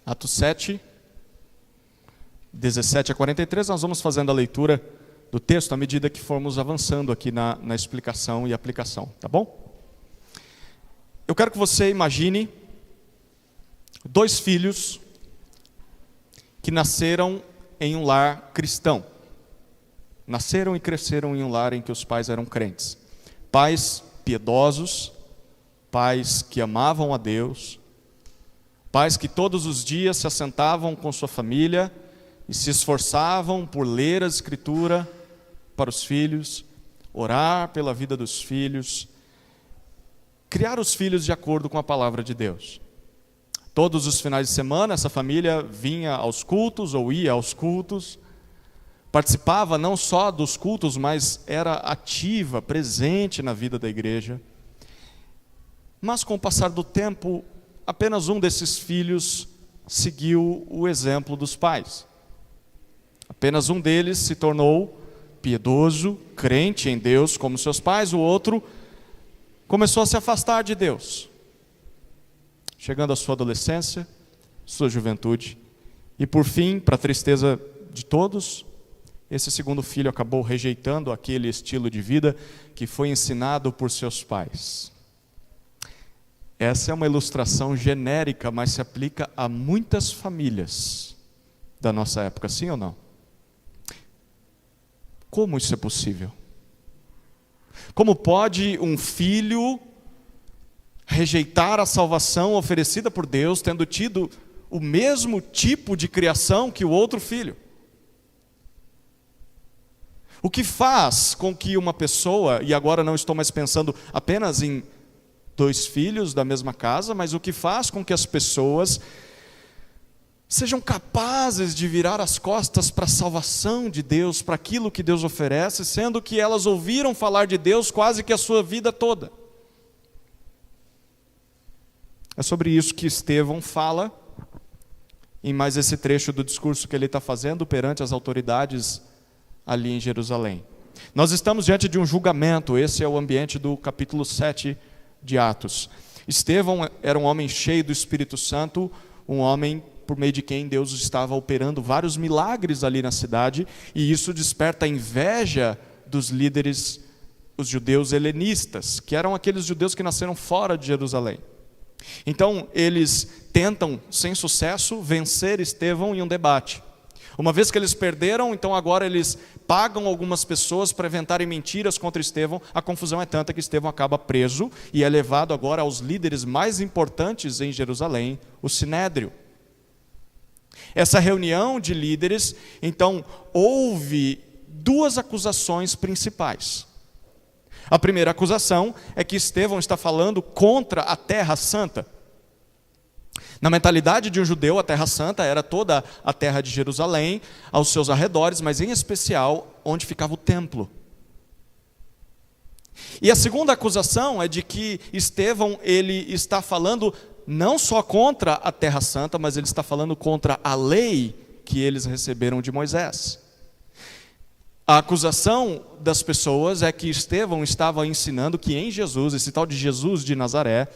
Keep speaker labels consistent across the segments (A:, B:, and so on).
A: Atos 7, 17 a 43, nós vamos fazendo a leitura do texto à medida que formos avançando aqui na explicação e aplicação, tá bom? Eu quero que você imagine 2 filhos que nasceram em um lar cristão. Nasceram e cresceram em um lar em que os pais eram crentes. Pais piedosos, pais que amavam a Deus, pais que todos os dias se assentavam com sua família e se esforçavam por ler a Escritura para os filhos, orar pela vida dos filhos, criar os filhos de acordo com a palavra de Deus. Todos os finais de semana, essa família vinha aos cultos ou ia aos cultos, participava não só dos cultos, mas era ativa, presente na vida da igreja. Mas com o passar do tempo, apenas um desses filhos seguiu o exemplo dos pais. Apenas um deles se tornou piedoso, crente em Deus como seus pais, o outro começou a se afastar de Deus. Chegando à sua adolescência, sua juventude, e por fim, para a tristeza de todos, esse segundo filho acabou rejeitando aquele estilo de vida que foi ensinado por seus pais. Essa é uma ilustração genérica, mas se aplica a muitas famílias da nossa época, sim ou não? Como isso é possível? Como pode um filho rejeitar a salvação oferecida por Deus, tendo tido o mesmo tipo de criação que o outro filho? O que faz com que uma pessoa, e agora não estou mais pensando apenas em 2 filhos da mesma casa, mas o que faz com que as pessoas sejam capazes de virar as costas para a salvação de Deus, para aquilo que Deus oferece, sendo que elas ouviram falar de Deus quase que a sua vida toda? É sobre isso que Estevão fala em mais esse trecho do discurso que ele está fazendo perante as autoridades ali em Jerusalém. Nós estamos diante de um julgamento, esse é o ambiente do capítulo 7 de Atos. Estevão era um homem cheio do Espírito Santo, um homem por meio de quem Deus estava operando vários milagres ali na cidade, e isso desperta a inveja dos líderes, os judeus helenistas, que eram aqueles judeus que nasceram fora de Jerusalém. Então, eles tentam, sem sucesso, vencer Estevão em um debate. Uma vez que eles perderam, então agora eles pagam algumas pessoas para inventarem mentiras contra Estevão. A confusão é tanta que Estevão acaba preso e é levado agora aos líderes mais importantes em Jerusalém, o Sinédrio. Essa reunião de líderes, então, houve 2 acusações principais. A primeira acusação é que Estevão está falando contra a Terra Santa. Na mentalidade de um judeu, a Terra Santa era toda a terra de Jerusalém, aos seus arredores, mas em especial onde ficava o templo. E a segunda acusação é de que Estevão ele está falando não só contra a Terra Santa, mas ele está falando contra a lei que eles receberam de Moisés. A acusação das pessoas é que Estevão estava ensinando que em Jesus, esse tal de Jesus de Nazaré,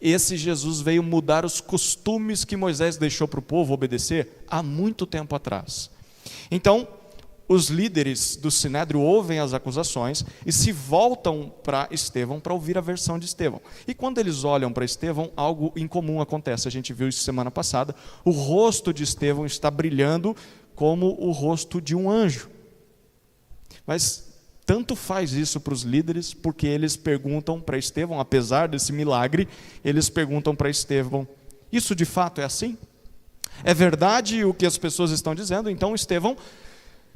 A: esse Jesus veio mudar os costumes que Moisés deixou para o povo obedecer há muito tempo atrás. Então, os líderes do Sinédrio ouvem as acusações e se voltam para Estevão para ouvir a versão de Estevão. E quando eles olham para Estevão, algo incomum acontece. A gente viu isso semana passada. O rosto de Estevão está brilhando como o rosto de um anjo. Mas tanto faz isso para os líderes, porque eles perguntam para Estevão, apesar desse milagre, eles perguntam para Estevão: isso de fato é assim? É verdade o que as pessoas estão dizendo? Então Estevão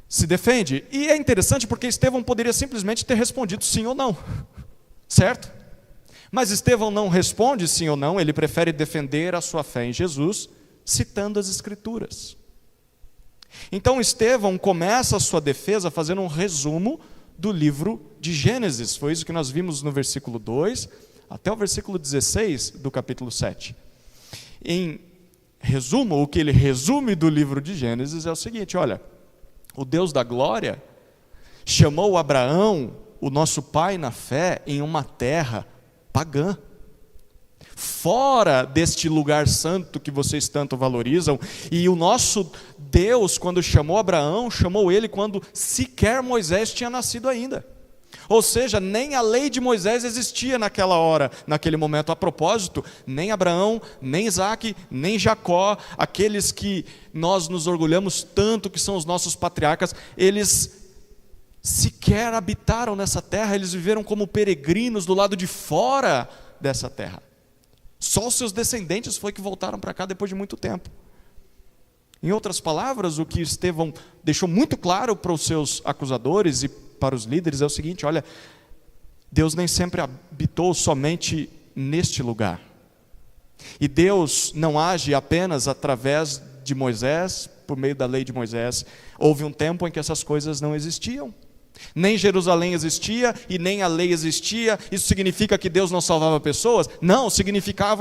A: se defende. E é interessante porque Estevão poderia simplesmente ter respondido sim ou não, certo? Mas Estevão não responde sim ou não, ele prefere defender a sua fé em Jesus, citando as Escrituras. Então Estevão começa a sua defesa fazendo um resumo do livro de Gênesis. Foi isso que nós vimos no versículo 2 até o versículo 16 do capítulo 7. Em resumo, o que ele resume do livro de Gênesis é o seguinte: olha, o Deus da glória chamou Abraão, o nosso pai na fé, em uma terra pagã. fora deste lugar santo que vocês tanto valorizam. E o nosso Deus, quando chamou Abraão, chamou ele quando sequer Moisés tinha nascido ainda. Ou seja, nem a lei de Moisés existia naquela hora, naquele momento. A propósito, nem Abraão, nem Isaac, nem Jacó, aqueles que nós nos orgulhamos tanto que são os nossos patriarcas, eles sequer habitaram nessa terra, eles viveram como peregrinos do lado de fora dessa terra. Só os seus descendentes foi que voltaram para cá depois de muito tempo. Em outras palavras, o que Estevão deixou muito claro para os seus acusadores e para os líderes é o seguinte: olha, Deus nem sempre habitou somente neste lugar. E Deus não age apenas através de Moisés, por meio da lei de Moisés. Houve um tempo em que essas coisas não existiam. Nem Jerusalém existia e nem a lei existia. Isso significa que Deus não salvava pessoas? Não, significa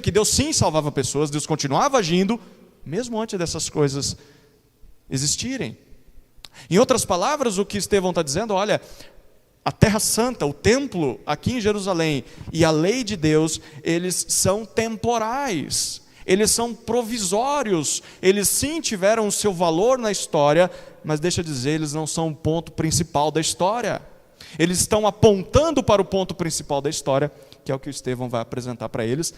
A: que Deus sim salvava pessoas. Deus continuava agindo, mesmo antes dessas coisas existirem. Em outras palavras, o que Estevão está dizendo, olha, a Terra Santa, o templo aqui em Jerusalém e a lei de Deus, eles são temporais, eles são provisórios, eles sim tiveram o seu valor na história, mas deixa eu dizer, eles não são o ponto principal da história. Eles estão apontando para o ponto principal da história, que é o que o Estevão vai apresentar para eles,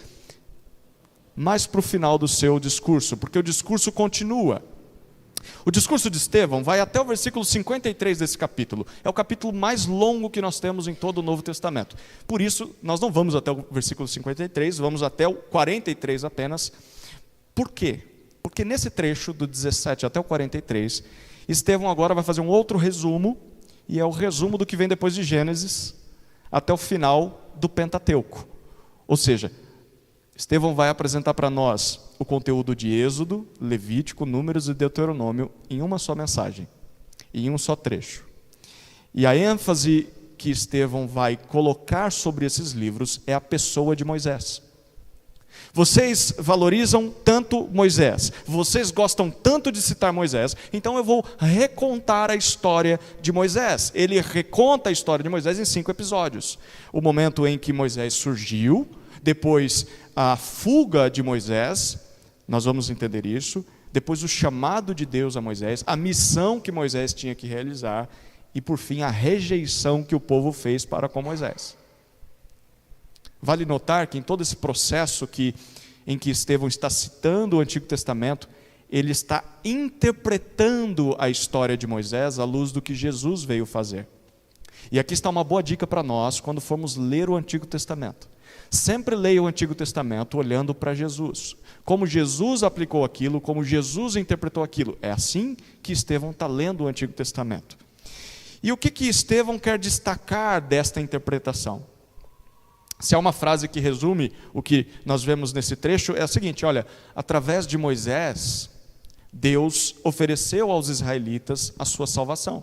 A: mais para o final do seu discurso, porque o discurso continua. O discurso de Estevão vai até o versículo 53 desse capítulo. É o capítulo mais longo que nós temos em todo o Novo Testamento. Por isso, nós não vamos até o versículo 53, vamos até o 43 apenas. Por quê? Porque nesse trecho, do 17 até o 43, Estevão agora vai fazer um outro resumo, e é o resumo do que vem depois de Gênesis, até o final do Pentateuco. Ou seja, Estevão vai apresentar para nós o conteúdo de Êxodo, Levítico, Números e Deuteronômio em uma só mensagem, em um só trecho. E a ênfase que Estevão vai colocar sobre esses livros é a pessoa de Moisés. Vocês valorizam tanto Moisés, vocês gostam tanto de citar Moisés, então eu vou recontar a história de Moisés. Ele reconta a história de Moisés em 5 episódios. O momento em que Moisés surgiu, depois a fuga de Moisés, nós vamos entender isso, depois o chamado de Deus a Moisés, a missão que Moisés tinha que realizar, e por fim a rejeição que o povo fez para com Moisés. Vale notar que em todo esse processo em que Estevão está citando o Antigo Testamento, ele está interpretando a história de Moisés à luz do que Jesus veio fazer. E aqui está uma boa dica para nós quando formos ler o Antigo Testamento. Sempre leia o Antigo Testamento olhando para Jesus. Como Jesus aplicou aquilo, como Jesus interpretou aquilo. É assim que Estevão está lendo o Antigo Testamento. E o que Estevão quer destacar desta interpretação? Se há uma frase que resume o que nós vemos nesse trecho, é a seguinte: olha, através de Moisés, Deus ofereceu aos israelitas a sua salvação.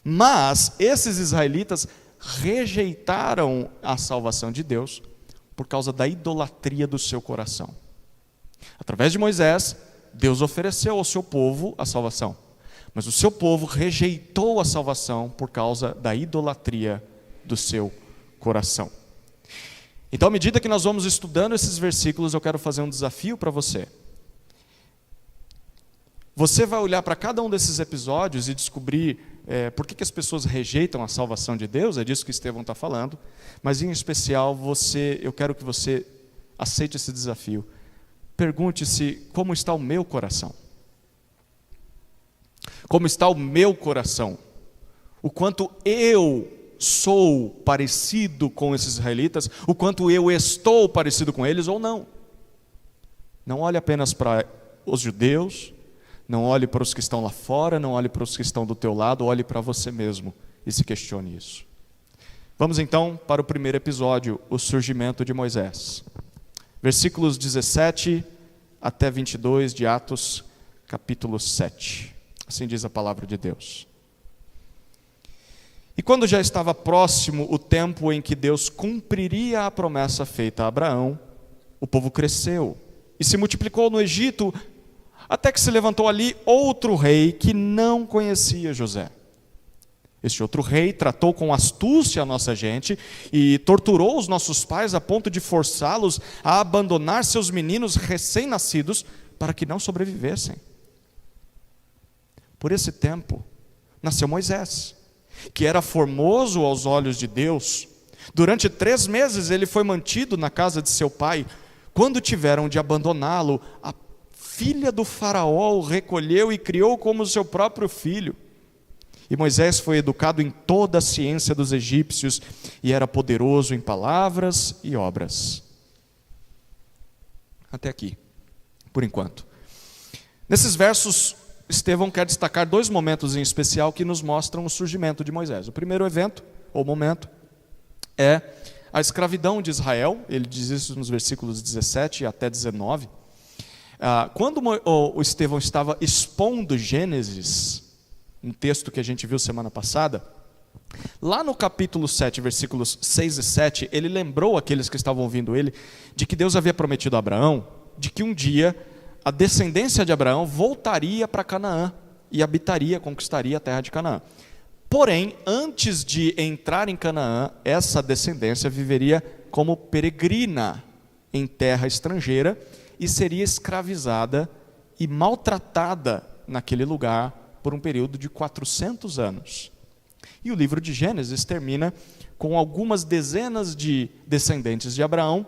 A: Mas esses israelitas rejeitaram a salvação de Deus por causa da idolatria do seu coração. Através de Moisés, Deus ofereceu ao seu povo a salvação, mas o seu povo rejeitou a salvação por causa da idolatria do seu coração. Então, à medida que nós vamos estudando esses versículos, eu quero fazer um desafio para você. Você vai olhar para cada um desses episódios e descobrir por que as pessoas rejeitam a salvação de Deus, é disso que Estevão está falando, mas em especial eu quero que você aceite esse desafio. Pergunte-se: como está o meu coração? Como está o meu coração? O quanto eu sou parecido com esses israelitas, o quanto eu estou parecido com eles ou não. Não olhe apenas para os judeus, não olhe para os que estão lá fora, não olhe para os que estão do teu lado, olhe para você mesmo e se questione isso. Vamos então para o primeiro episódio, o surgimento de Moisés. Versículos 17 até 22 de Atos, capítulo 7. Assim diz a palavra de Deus. E quando já estava próximo o tempo em que Deus cumpriria a promessa feita a Abraão, o povo cresceu e se multiplicou no Egito, até que se levantou ali outro rei que não conhecia José. Este outro rei tratou com astúcia a nossa gente e torturou os nossos pais a ponto de forçá-los a abandonar seus meninos recém-nascidos para que não sobrevivessem. Por esse tempo, nasceu Moisés, que era formoso aos olhos de Deus. Durante 3 meses ele foi mantido na casa de seu pai. Quando tiveram de abandoná-lo, a filha do faraó o recolheu e criou como seu próprio filho. E Moisés foi educado em toda a ciência dos egípcios e era poderoso em palavras e obras. Até aqui, por enquanto. Nesses versos, Estevão quer destacar 2 momentos em especial que nos mostram o surgimento de Moisés. O primeiro evento, ou momento, é a escravidão de Israel. Ele diz isso nos versículos 17 até 19. Quando o Estevão estava expondo Gênesis, um texto que a gente viu semana passada, lá no capítulo 7, versículos 6 e 7, ele lembrou aqueles que estavam ouvindo ele, de que Deus havia prometido a Abraão, de que um dia a descendência de Abraão voltaria para Canaã e habitaria, conquistaria a terra de Canaã. Porém, antes de entrar em Canaã, essa descendência viveria como peregrina em terra estrangeira e seria escravizada e maltratada naquele lugar por um período de 400 anos. E o livro de Gênesis termina com algumas dezenas de descendentes de Abraão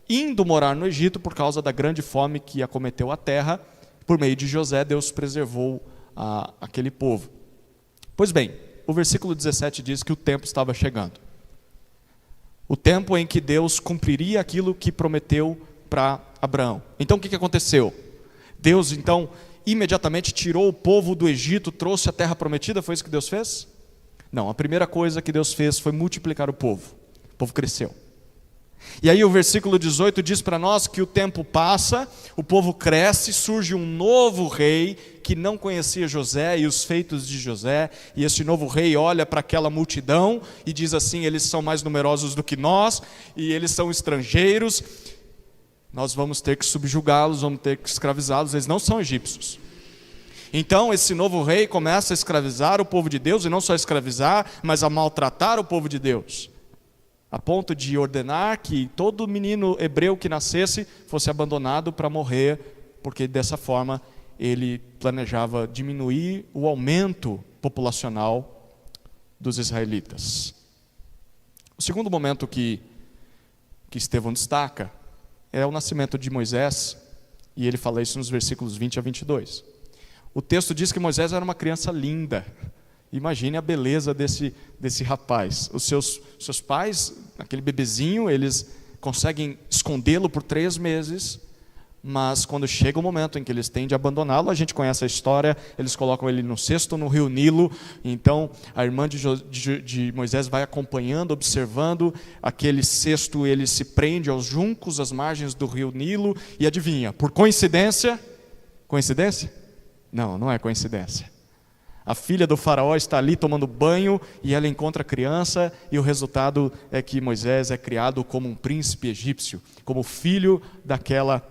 A: indo morar no Egito por causa da grande fome que acometeu a terra. Por meio de José, Deus preservou aquele povo. Pois bem, o versículo 17 diz que o tempo estava chegando. O tempo em que Deus cumpriria aquilo que prometeu para Abraão. Então o que aconteceu? Deus então imediatamente tirou o povo do Egito, trouxe a terra prometida, foi isso que Deus fez? Não, a primeira coisa que Deus fez foi multiplicar o povo. O povo cresceu. E aí o versículo 18 diz para nós que o tempo passa, o povo cresce, surge um novo rei que não conhecia José e os feitos de José, e esse novo rei olha para aquela multidão e diz assim: eles são mais numerosos do que nós, e eles são estrangeiros, nós vamos ter que subjugá-los, vamos ter que escravizá-los, eles não são egípcios. Então esse novo rei começa a escravizar o povo de Deus, e não só escravizar, mas a maltratar o povo de Deus, a ponto de ordenar que todo menino hebreu que nascesse fosse abandonado para morrer, porque dessa forma ele planejava diminuir o aumento populacional dos israelitas. O segundo momento que Estevão destaca é o nascimento de Moisés, e ele fala isso nos versículos 20 a 22. O texto diz que Moisés era uma criança linda. Imagine a beleza desse rapaz. Os seus pais, aquele bebezinho, eles conseguem escondê-lo por 3 meses, mas quando chega o momento em que eles têm de abandoná-lo, a gente conhece a história, eles colocam ele no cesto no rio Nilo. Então a irmã de Moisés vai acompanhando, observando aquele cesto, ele se prende aos juncos às margens do rio Nilo, e adivinha, por coincidência? Coincidência? Não, não é coincidência. A filha do faraó está ali tomando banho e ela encontra a criança, e o resultado é que Moisés é criado como um príncipe egípcio, como filho daquela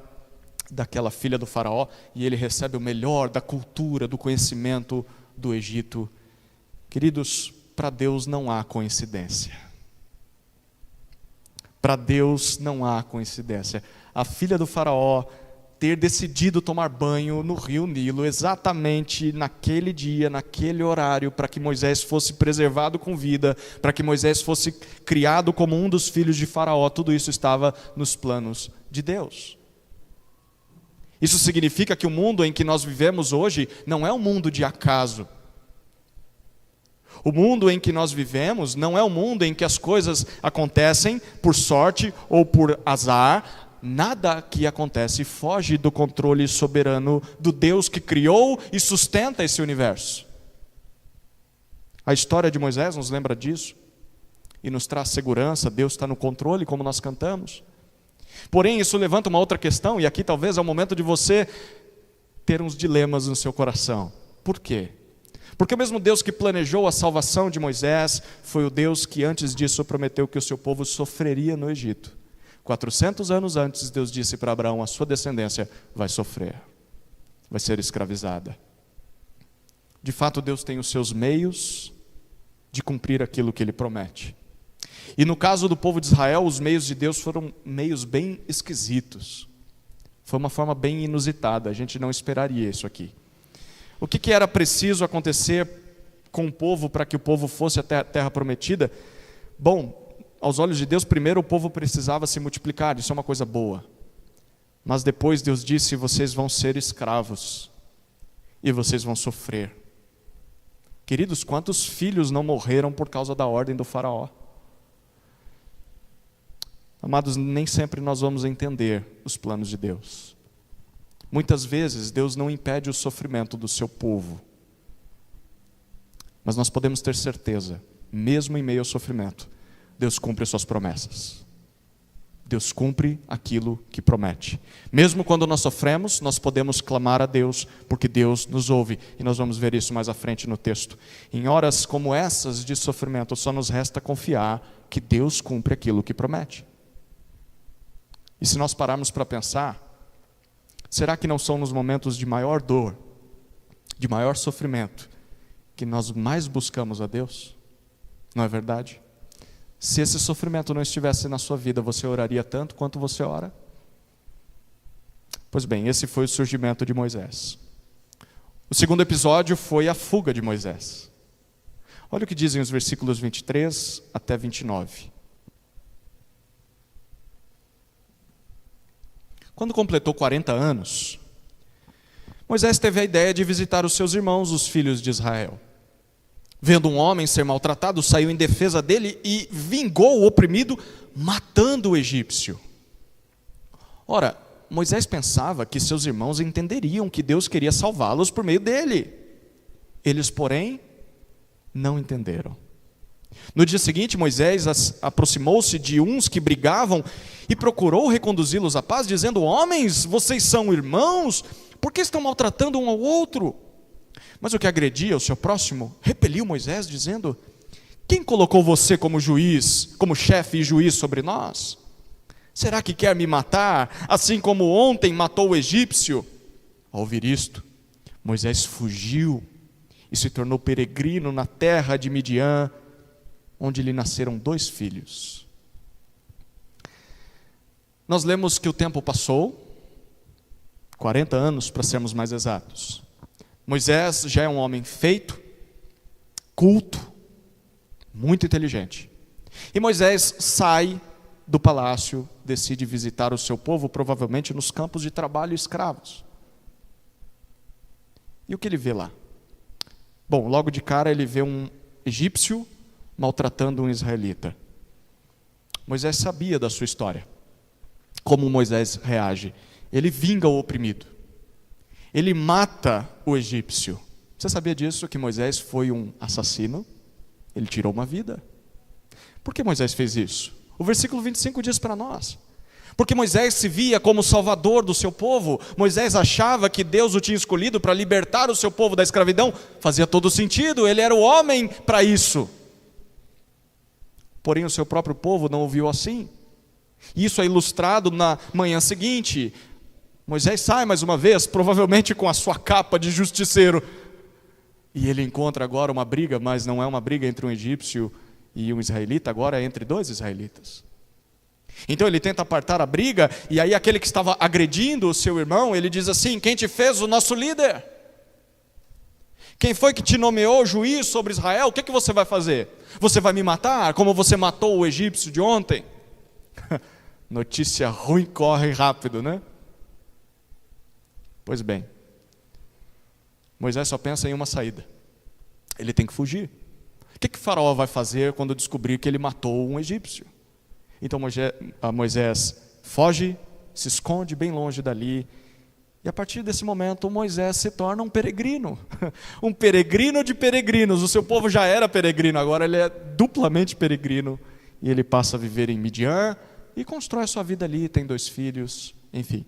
A: filha do faraó, e ele recebe o melhor da cultura, do conhecimento do Egito. Queridos, para Deus não há coincidência. Para Deus não há coincidência. A filha do faraó ter decidido tomar banho no rio Nilo exatamente naquele dia, naquele horário, para que Moisés fosse preservado com vida, para que Moisés fosse criado como um dos filhos de Faraó, tudo isso estava nos planos de Deus. Isso significa que o mundo em que nós vivemos hoje não é um mundo de acaso. O mundo em que nós vivemos não é um mundo em que as coisas acontecem por sorte ou por azar. Nada que acontece foge do controle soberano do Deus que criou e sustenta esse universo. A história de Moisés nos lembra disso e nos traz segurança. Deus está no controle, como nós cantamos. Porém, isso levanta uma outra questão, e aqui talvez é o momento de você ter uns dilemas no seu coração. Por quê? Porque o mesmo Deus que planejou a salvação de Moisés foi o Deus que antes disso prometeu que o seu povo sofreria no Egito. 400 anos antes, Deus disse para Abraão: a sua descendência vai sofrer, vai ser escravizada. De fato, Deus tem os seus meios de cumprir aquilo que ele promete. E no caso do povo de Israel, os meios de Deus foram meios bem esquisitos. Foi uma forma bem inusitada, a gente não esperaria isso aqui. O que era preciso acontecer com o povo para que o povo fosse até a terra prometida? Bom, aos olhos de Deus, primeiro o povo precisava se multiplicar, isso é uma coisa boa. Mas depois Deus disse: vocês vão ser escravos e vocês vão sofrer. Queridos, quantos filhos não morreram por causa da ordem do faraó? Amados, nem sempre nós vamos entender os planos de Deus. Muitas vezes Deus não impede o sofrimento do seu povo. Mas nós podemos ter certeza, mesmo em meio ao sofrimento, Deus cumpre as suas promessas. Deus cumpre aquilo que promete. Mesmo quando nós sofremos, nós podemos clamar a Deus, porque Deus nos ouve. E nós vamos ver isso mais à frente no texto. Em horas como essas de sofrimento, só nos resta confiar que Deus cumpre aquilo que promete. E se nós pararmos para pensar, será que não são nos momentos de maior dor, de maior sofrimento, que nós mais buscamos a Deus? Não é verdade? Se esse sofrimento não estivesse na sua vida, você oraria tanto quanto você ora? Pois bem, esse foi o surgimento de Moisés. O segundo episódio foi a fuga de Moisés. Olha o que dizem os versículos 23 até 29. Quando completou 40 anos, Moisés teve a ideia de visitar os seus irmãos, os filhos de Israel. Vendo um homem ser maltratado, saiu em defesa dele e vingou o oprimido, matando o egípcio. Ora, Moisés pensava que seus irmãos entenderiam que Deus queria salvá-los por meio dele. Eles, porém, não entenderam. No dia seguinte, Moisés aproximou-se de uns que brigavam e procurou reconduzi-los à paz, dizendo: homens, vocês são irmãos, por que estão maltratando um ao outro? Mas o que agredia o seu próximo repeliu Moisés, dizendo: quem colocou você como juiz, como chefe e juiz sobre nós? Será que quer me matar, assim como ontem matou o egípcio? Ao ouvir isto, Moisés fugiu e se tornou peregrino na terra de Midian, onde lhe nasceram 2 filhos. Nós lemos que o tempo passou, 40 anos para sermos mais exatos. Moisés já é um homem feito, culto, muito inteligente. E Moisés sai do palácio, decide visitar o seu povo, provavelmente nos campos de trabalho escravos. E o que ele vê lá? Bom, logo de cara ele vê um egípcio maltratando um israelita. Moisés sabia da sua história. Como Moisés reage? Ele vinga o oprimido. Ele mata o egípcio. Você sabia disso, que Moisés foi um assassino? Ele tirou uma vida. Por que Moisés fez isso? O versículo 25 diz para nós: porque Moisés se via como salvador do seu povo. Moisés achava que Deus o tinha escolhido para libertar o seu povo da escravidão. Fazia todo sentido, ele era o homem para isso. Porém o seu próprio povo não o viu assim. Isso é ilustrado na manhã seguinte. Moisés sai mais uma vez, provavelmente com a sua capa de justiceiro. E ele encontra agora uma briga, mas não é uma briga entre um egípcio e um israelita, agora é entre 2 israelitas. Então ele tenta apartar a briga, e aí aquele que estava agredindo o seu irmão, ele diz assim: quem te fez o nosso líder? Quem foi que te nomeou juiz sobre Israel? O que você vai fazer? Você vai me matar, como você matou o egípcio de ontem? Notícia ruim corre rápido, né? Pois bem, Moisés só pensa em uma saída. Ele tem que fugir. O que o faraó vai fazer quando descobrir que ele matou um egípcio? Então Moisés foge, se esconde bem longe dali. E a partir desse momento, Moisés se torna um peregrino. Um peregrino de peregrinos. O seu povo já era peregrino, agora ele é duplamente peregrino. E ele passa a viver em Midian e constrói a sua vida ali, tem 2 filhos, enfim.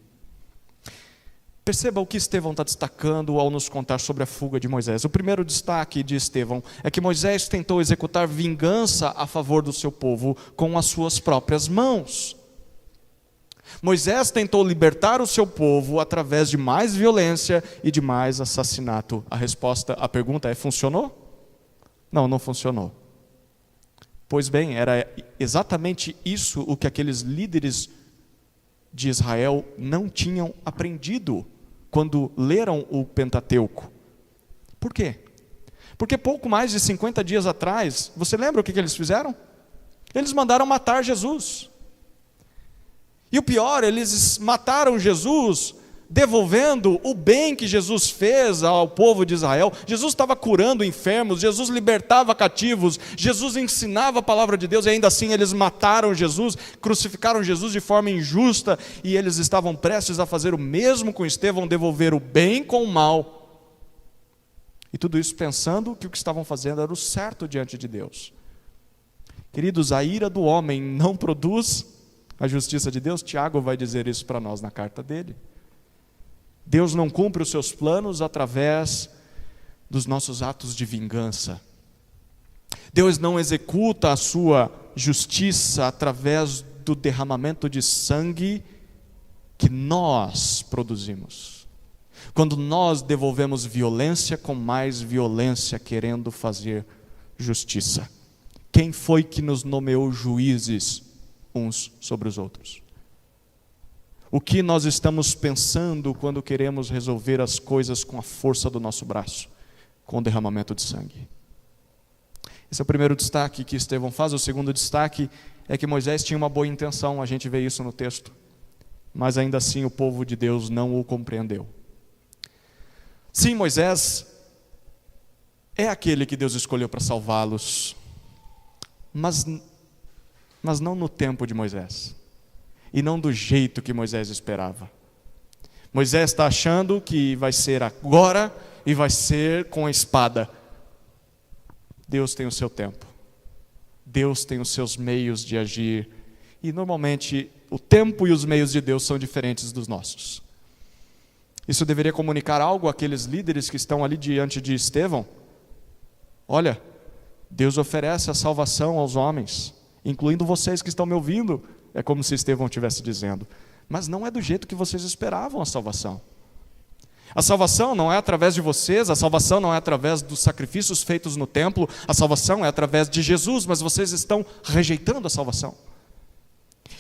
A: Perceba o que Estevão está destacando ao nos contar sobre a fuga de Moisés. O primeiro destaque de Estevão é que Moisés tentou executar vingança a favor do seu povo com as suas próprias mãos. Moisés tentou libertar o seu povo através de mais violência e de mais assassinato. A resposta à pergunta é: funcionou? Não, não funcionou. Pois bem, era exatamente isso o que aqueles líderes de Israel não tinham aprendido quando leram o Pentateuco. Por quê? Porque pouco mais de 50 dias atrás, você lembra o que eles fizeram? Eles mandaram matar Jesus. E o pior, eles mataram Jesus devolvendo o bem que Jesus fez ao povo de Israel. Jesus estava curando enfermos, Jesus libertava cativos, Jesus ensinava a palavra de Deus, e ainda assim eles mataram Jesus, crucificaram Jesus de forma injusta, e eles estavam prestes a fazer o mesmo com Estevão, devolver o bem com o mal. E tudo isso pensando que o que estavam fazendo era o certo diante de Deus. Queridos, a ira do homem não produz a justiça de Deus. Tiago vai dizer isso para nós na carta dele. Deus não cumpre os seus planos através dos nossos atos de vingança. Deus não executa a sua justiça através do derramamento de sangue que nós produzimos. Quando nós devolvemos violência com mais violência, querendo fazer justiça. Quem foi que nos nomeou juízes uns sobre os outros? O que nós estamos pensando quando queremos resolver as coisas com a força do nosso braço, com o derramamento de sangue? Esse é o primeiro destaque que Estevão faz. O segundo destaque é que Moisés tinha uma boa intenção, a gente vê isso no texto. Mas ainda assim o povo de Deus não o compreendeu. Sim, Moisés é aquele que Deus escolheu para salvá-los, mas não no tempo de Moisés. E não do jeito que Moisés esperava. Moisés está achando que vai ser agora e vai ser com a espada. Deus tem o seu tempo. Deus tem os seus meios de agir. E normalmente o tempo e os meios de Deus são diferentes dos nossos. Isso deveria comunicar algo àqueles líderes que estão ali diante de Estevão. Olha, Deus oferece a salvação aos homens, incluindo vocês que estão me ouvindo. É como se Estevão estivesse dizendo, mas não é do jeito que vocês esperavam a salvação. A salvação não é através de vocês, a salvação não é através dos sacrifícios feitos no templo, a salvação é através de Jesus, mas vocês estão rejeitando a salvação.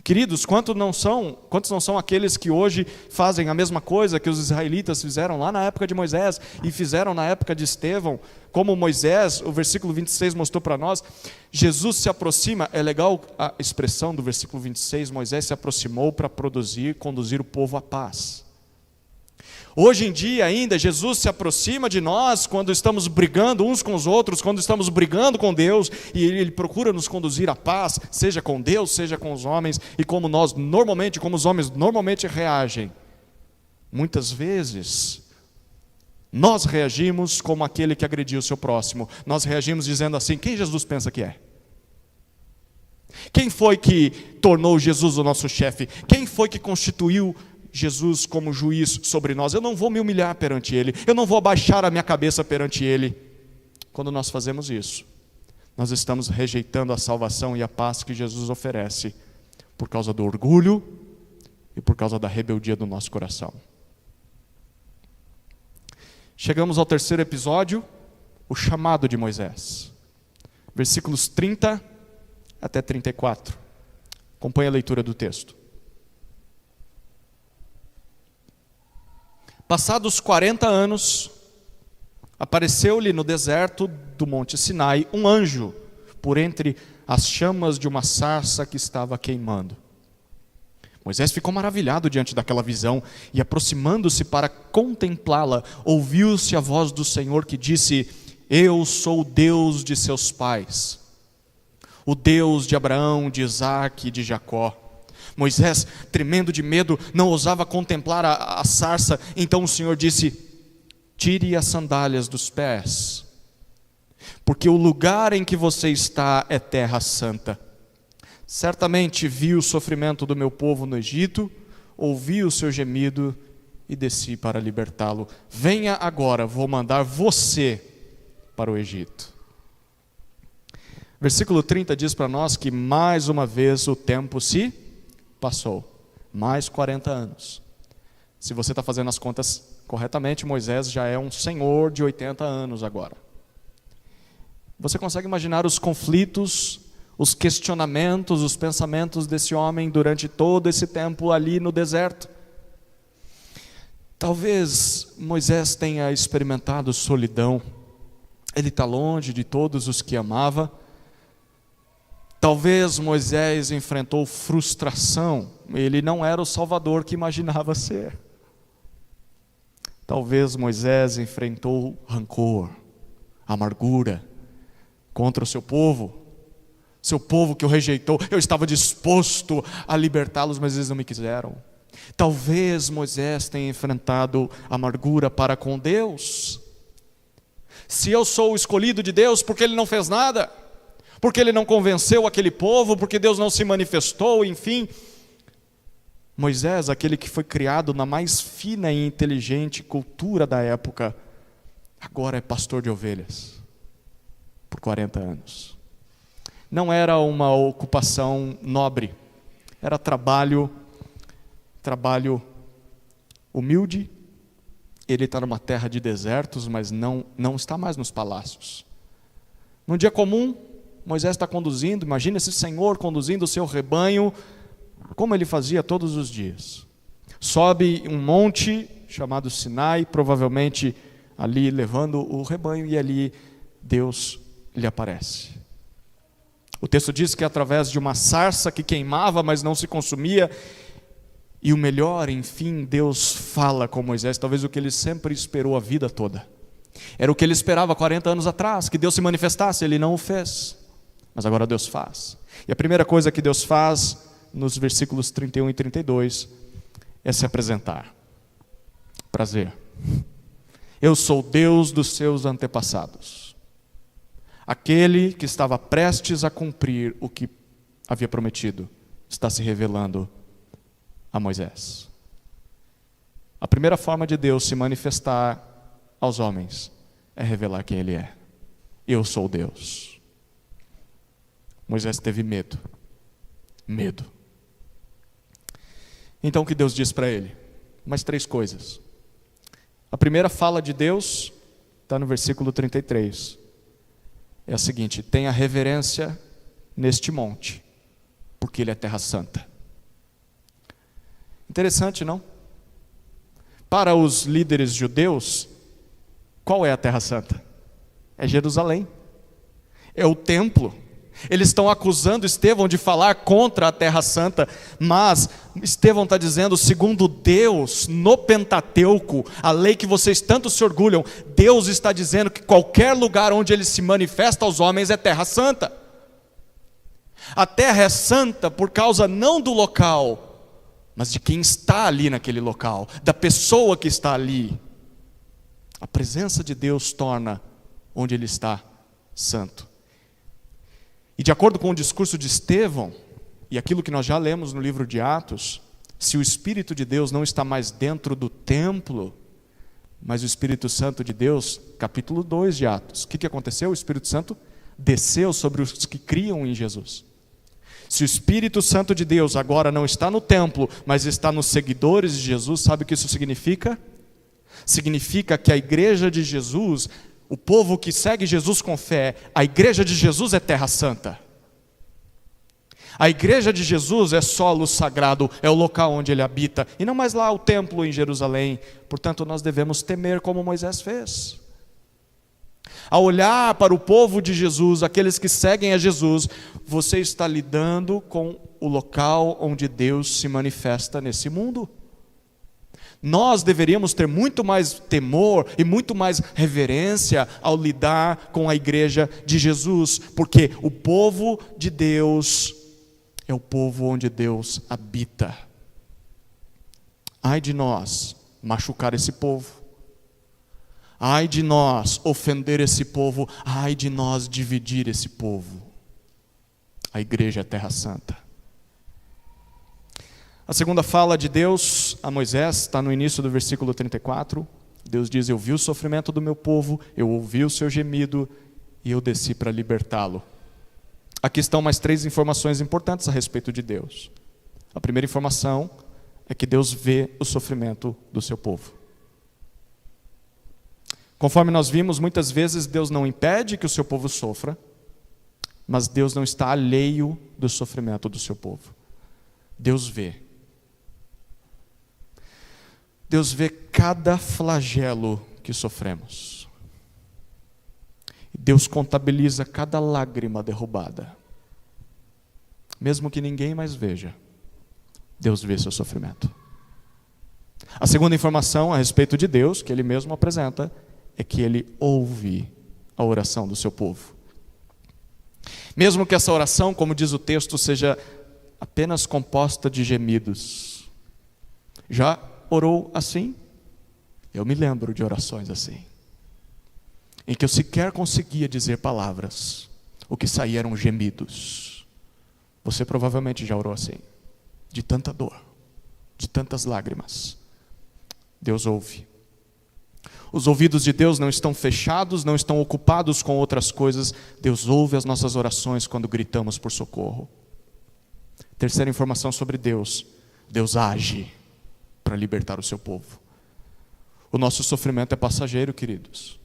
A: Queridos, quantos não são aqueles que hoje fazem a mesma coisa que os israelitas fizeram lá na época de Moisés e fizeram na época de Estevão? Como Moisés, o versículo 26 mostrou para nós, Jesus se aproxima, é legal a expressão do versículo 26, Moisés se aproximou para conduzir o povo à paz. Hoje em dia ainda, Jesus se aproxima de nós quando estamos brigando uns com os outros, quando estamos brigando com Deus, e Ele procura nos conduzir à paz, seja com Deus, seja com os homens, e como os homens normalmente reagem. Muitas vezes, nós reagimos como aquele que agrediu o seu próximo. Nós reagimos dizendo assim, quem Jesus pensa que é? Quem foi que tornou Jesus o nosso chefe? Quem foi que constituiu Jesus como juiz sobre nós? Eu não vou me humilhar perante Ele, eu não vou abaixar a minha cabeça perante Ele. Quando nós fazemos isso, nós estamos rejeitando a salvação e a paz que Jesus oferece, por causa do orgulho e por causa da rebeldia do nosso coração. Chegamos ao terceiro episódio, o chamado de Moisés. Versículos 30 até 34. Acompanhe a leitura do texto. Passados 40 anos, apareceu-lhe no deserto do monte Sinai um anjo, por entre as chamas de uma sarça que estava queimando. Moisés ficou maravilhado diante daquela visão, e aproximando-se para contemplá-la, ouviu-se a voz do Senhor que disse, eu sou o Deus de seus pais, o Deus de Abraão, de Isaque e de Jacó. Moisés, tremendo de medo, não ousava contemplar a sarça. Então o Senhor disse, tire as sandálias dos pés, porque o lugar em que você está é terra santa. Certamente vi o sofrimento do meu povo no Egito, ouvi o seu gemido e desci para libertá-lo. Venha agora, vou mandar você para o Egito. Versículo 30 diz para nós que mais uma vez o tempo se passou, mais 40 anos. Se você está fazendo as contas corretamente, Moisés já é um senhor de 80 anos agora. Você consegue imaginar os conflitos, os questionamentos, os pensamentos desse homem durante todo esse tempo ali no deserto. Talvez Moisés tenha experimentado solidão. Ele está longe de todos os que amava. Talvez Moisés enfrentou frustração. Ele não era o Salvador que imaginava ser. Talvez Moisés enfrentou rancor, amargura contra o seu povo que o rejeitou. Eu estava disposto a libertá-los, mas eles não me quiseram. Talvez Moisés tenha enfrentado amargura para com Deus. Se eu sou o escolhido de Deus, porque Ele não fez nada? Porque Ele não convenceu aquele povo? Porque Deus não se manifestou? Enfim, Moisés, aquele que foi criado na mais fina e inteligente cultura da época, agora é pastor de ovelhas por 40 anos. Não era uma ocupação nobre, era trabalho humilde. Ele está numa terra de desertos, mas não está mais nos palácios. Num dia comum, Moisés está conduzindo, imagina esse Senhor conduzindo o seu rebanho, como ele fazia todos os dias. Sobe um monte chamado Sinai, provavelmente ali levando o rebanho, e ali Deus lhe aparece. O texto diz que através de uma sarça que queimava, mas não se consumia. E o melhor, enfim, Deus fala com Moisés, talvez o que ele sempre esperou a vida toda. Era o que ele esperava 40 anos atrás, que Deus se manifestasse, ele não o fez. Mas agora Deus faz. E a primeira coisa que Deus faz, nos versículos 31 e 32, é se apresentar. Prazer. Eu sou Deus dos seus antepassados. Aquele que estava prestes a cumprir o que havia prometido, está se revelando a Moisés. A primeira forma de Deus se manifestar aos homens é revelar quem Ele é. Eu sou Deus. Moisés teve medo. Então o que Deus diz para ele? Mais 3 coisas. A primeira fala de Deus está no versículo 33. É a seguinte: tenha reverência neste monte, porque ele é terra santa. Interessante, não? Para os líderes judeus, qual é a terra santa? É Jerusalém. É o templo. Eles estão acusando Estevão de falar contra a terra santa, mas Estevão está dizendo, segundo Deus, no Pentateuco, a lei que vocês tanto se orgulham, Deus está dizendo que qualquer lugar onde Ele se manifesta aos homens é terra santa. A terra é santa por causa não do local, mas de quem está ali naquele local, da pessoa que está ali. A presença de Deus torna onde Ele está santo. E de acordo com o discurso de Estevão, e aquilo que nós já lemos no livro de Atos, se o Espírito de Deus não está mais dentro do templo, mas o Espírito Santo de Deus, capítulo 2 de Atos, o que aconteceu? O Espírito Santo desceu sobre os que criam em Jesus. Se o Espírito Santo de Deus agora não está no templo, mas está nos seguidores de Jesus, sabe o que isso significa? Significa que a igreja de Jesus, o povo que segue Jesus com fé, a igreja de Jesus é terra santa. A igreja de Jesus é solo sagrado, é o local onde Ele habita, e não mais lá o templo em Jerusalém. Portanto, nós devemos temer como Moisés fez. Ao olhar para o povo de Jesus, aqueles que seguem a Jesus, você está lidando com o local onde Deus se manifesta nesse mundo. Nós deveríamos ter muito mais temor e muito mais reverência ao lidar com a igreja de Jesus, porque o povo de Deus é o povo onde Deus habita. Ai de nós machucar esse povo, ai de nós ofender esse povo, ai de nós dividir esse povo. A igreja é terra santa. A segunda fala de Deus a Moisés está no início do versículo 34. Deus diz: eu vi o sofrimento do meu povo, eu ouvi o seu gemido e eu desci para libertá-lo. Aqui estão mais 3 informações importantes a respeito de Deus. A primeira informação é que Deus vê o sofrimento do seu povo. Conforme nós vimos, muitas vezes Deus não impede que o seu povo sofra, Mas Deus não está alheio do sofrimento do seu povo. Deus vê. Deus vê cada flagelo que sofremos. Deus contabiliza cada lágrima derrubada. Mesmo que ninguém mais veja, Deus vê seu sofrimento. A segunda informação a respeito de Deus, que Ele mesmo apresenta, é que Ele ouve a oração do seu povo. Mesmo que essa oração, como diz o texto, seja apenas composta de gemidos. Já orou assim? Eu me lembro de orações assim, em que eu sequer conseguia dizer palavras, o que saía eram gemidos. Você provavelmente já orou assim, de tanta dor, de tantas lágrimas. Deus ouve. Os ouvidos de Deus não estão fechados, não estão ocupados com outras coisas. Deus ouve as nossas orações quando gritamos por socorro. Terceira informação sobre Deus: Deus age para libertar o seu povo. O nosso sofrimento é passageiro, queridos.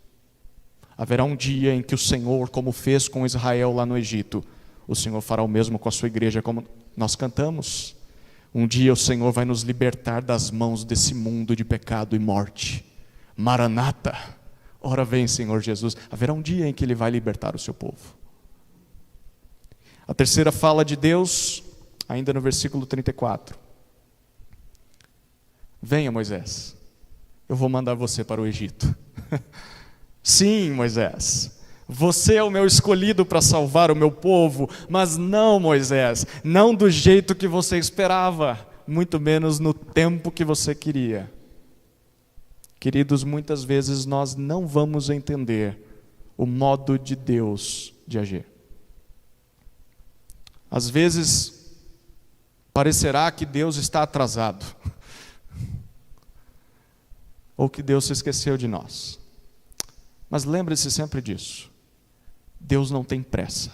A: Haverá um dia em que o Senhor, como fez com Israel lá no Egito, o Senhor fará o mesmo com a sua igreja, como nós cantamos. Um dia o Senhor vai nos libertar das mãos desse mundo de pecado e morte. Maranata, ora vem, Senhor Jesus. Haverá um dia em que Ele vai libertar o seu povo. A terceira fala de Deus, ainda no versículo 34. Venha, Moisés, eu vou mandar você para o Egito. Sim, Moisés, você é o meu escolhido para salvar o meu povo, mas não, Moisés, não do jeito que você esperava, muito menos no tempo que você queria. Queridos, muitas vezes nós não vamos entender o modo de Deus de agir. Às vezes, parecerá que Deus está atrasado, ou que Deus se esqueceu de nós. Mas lembre-se sempre disso. Deus não tem pressa.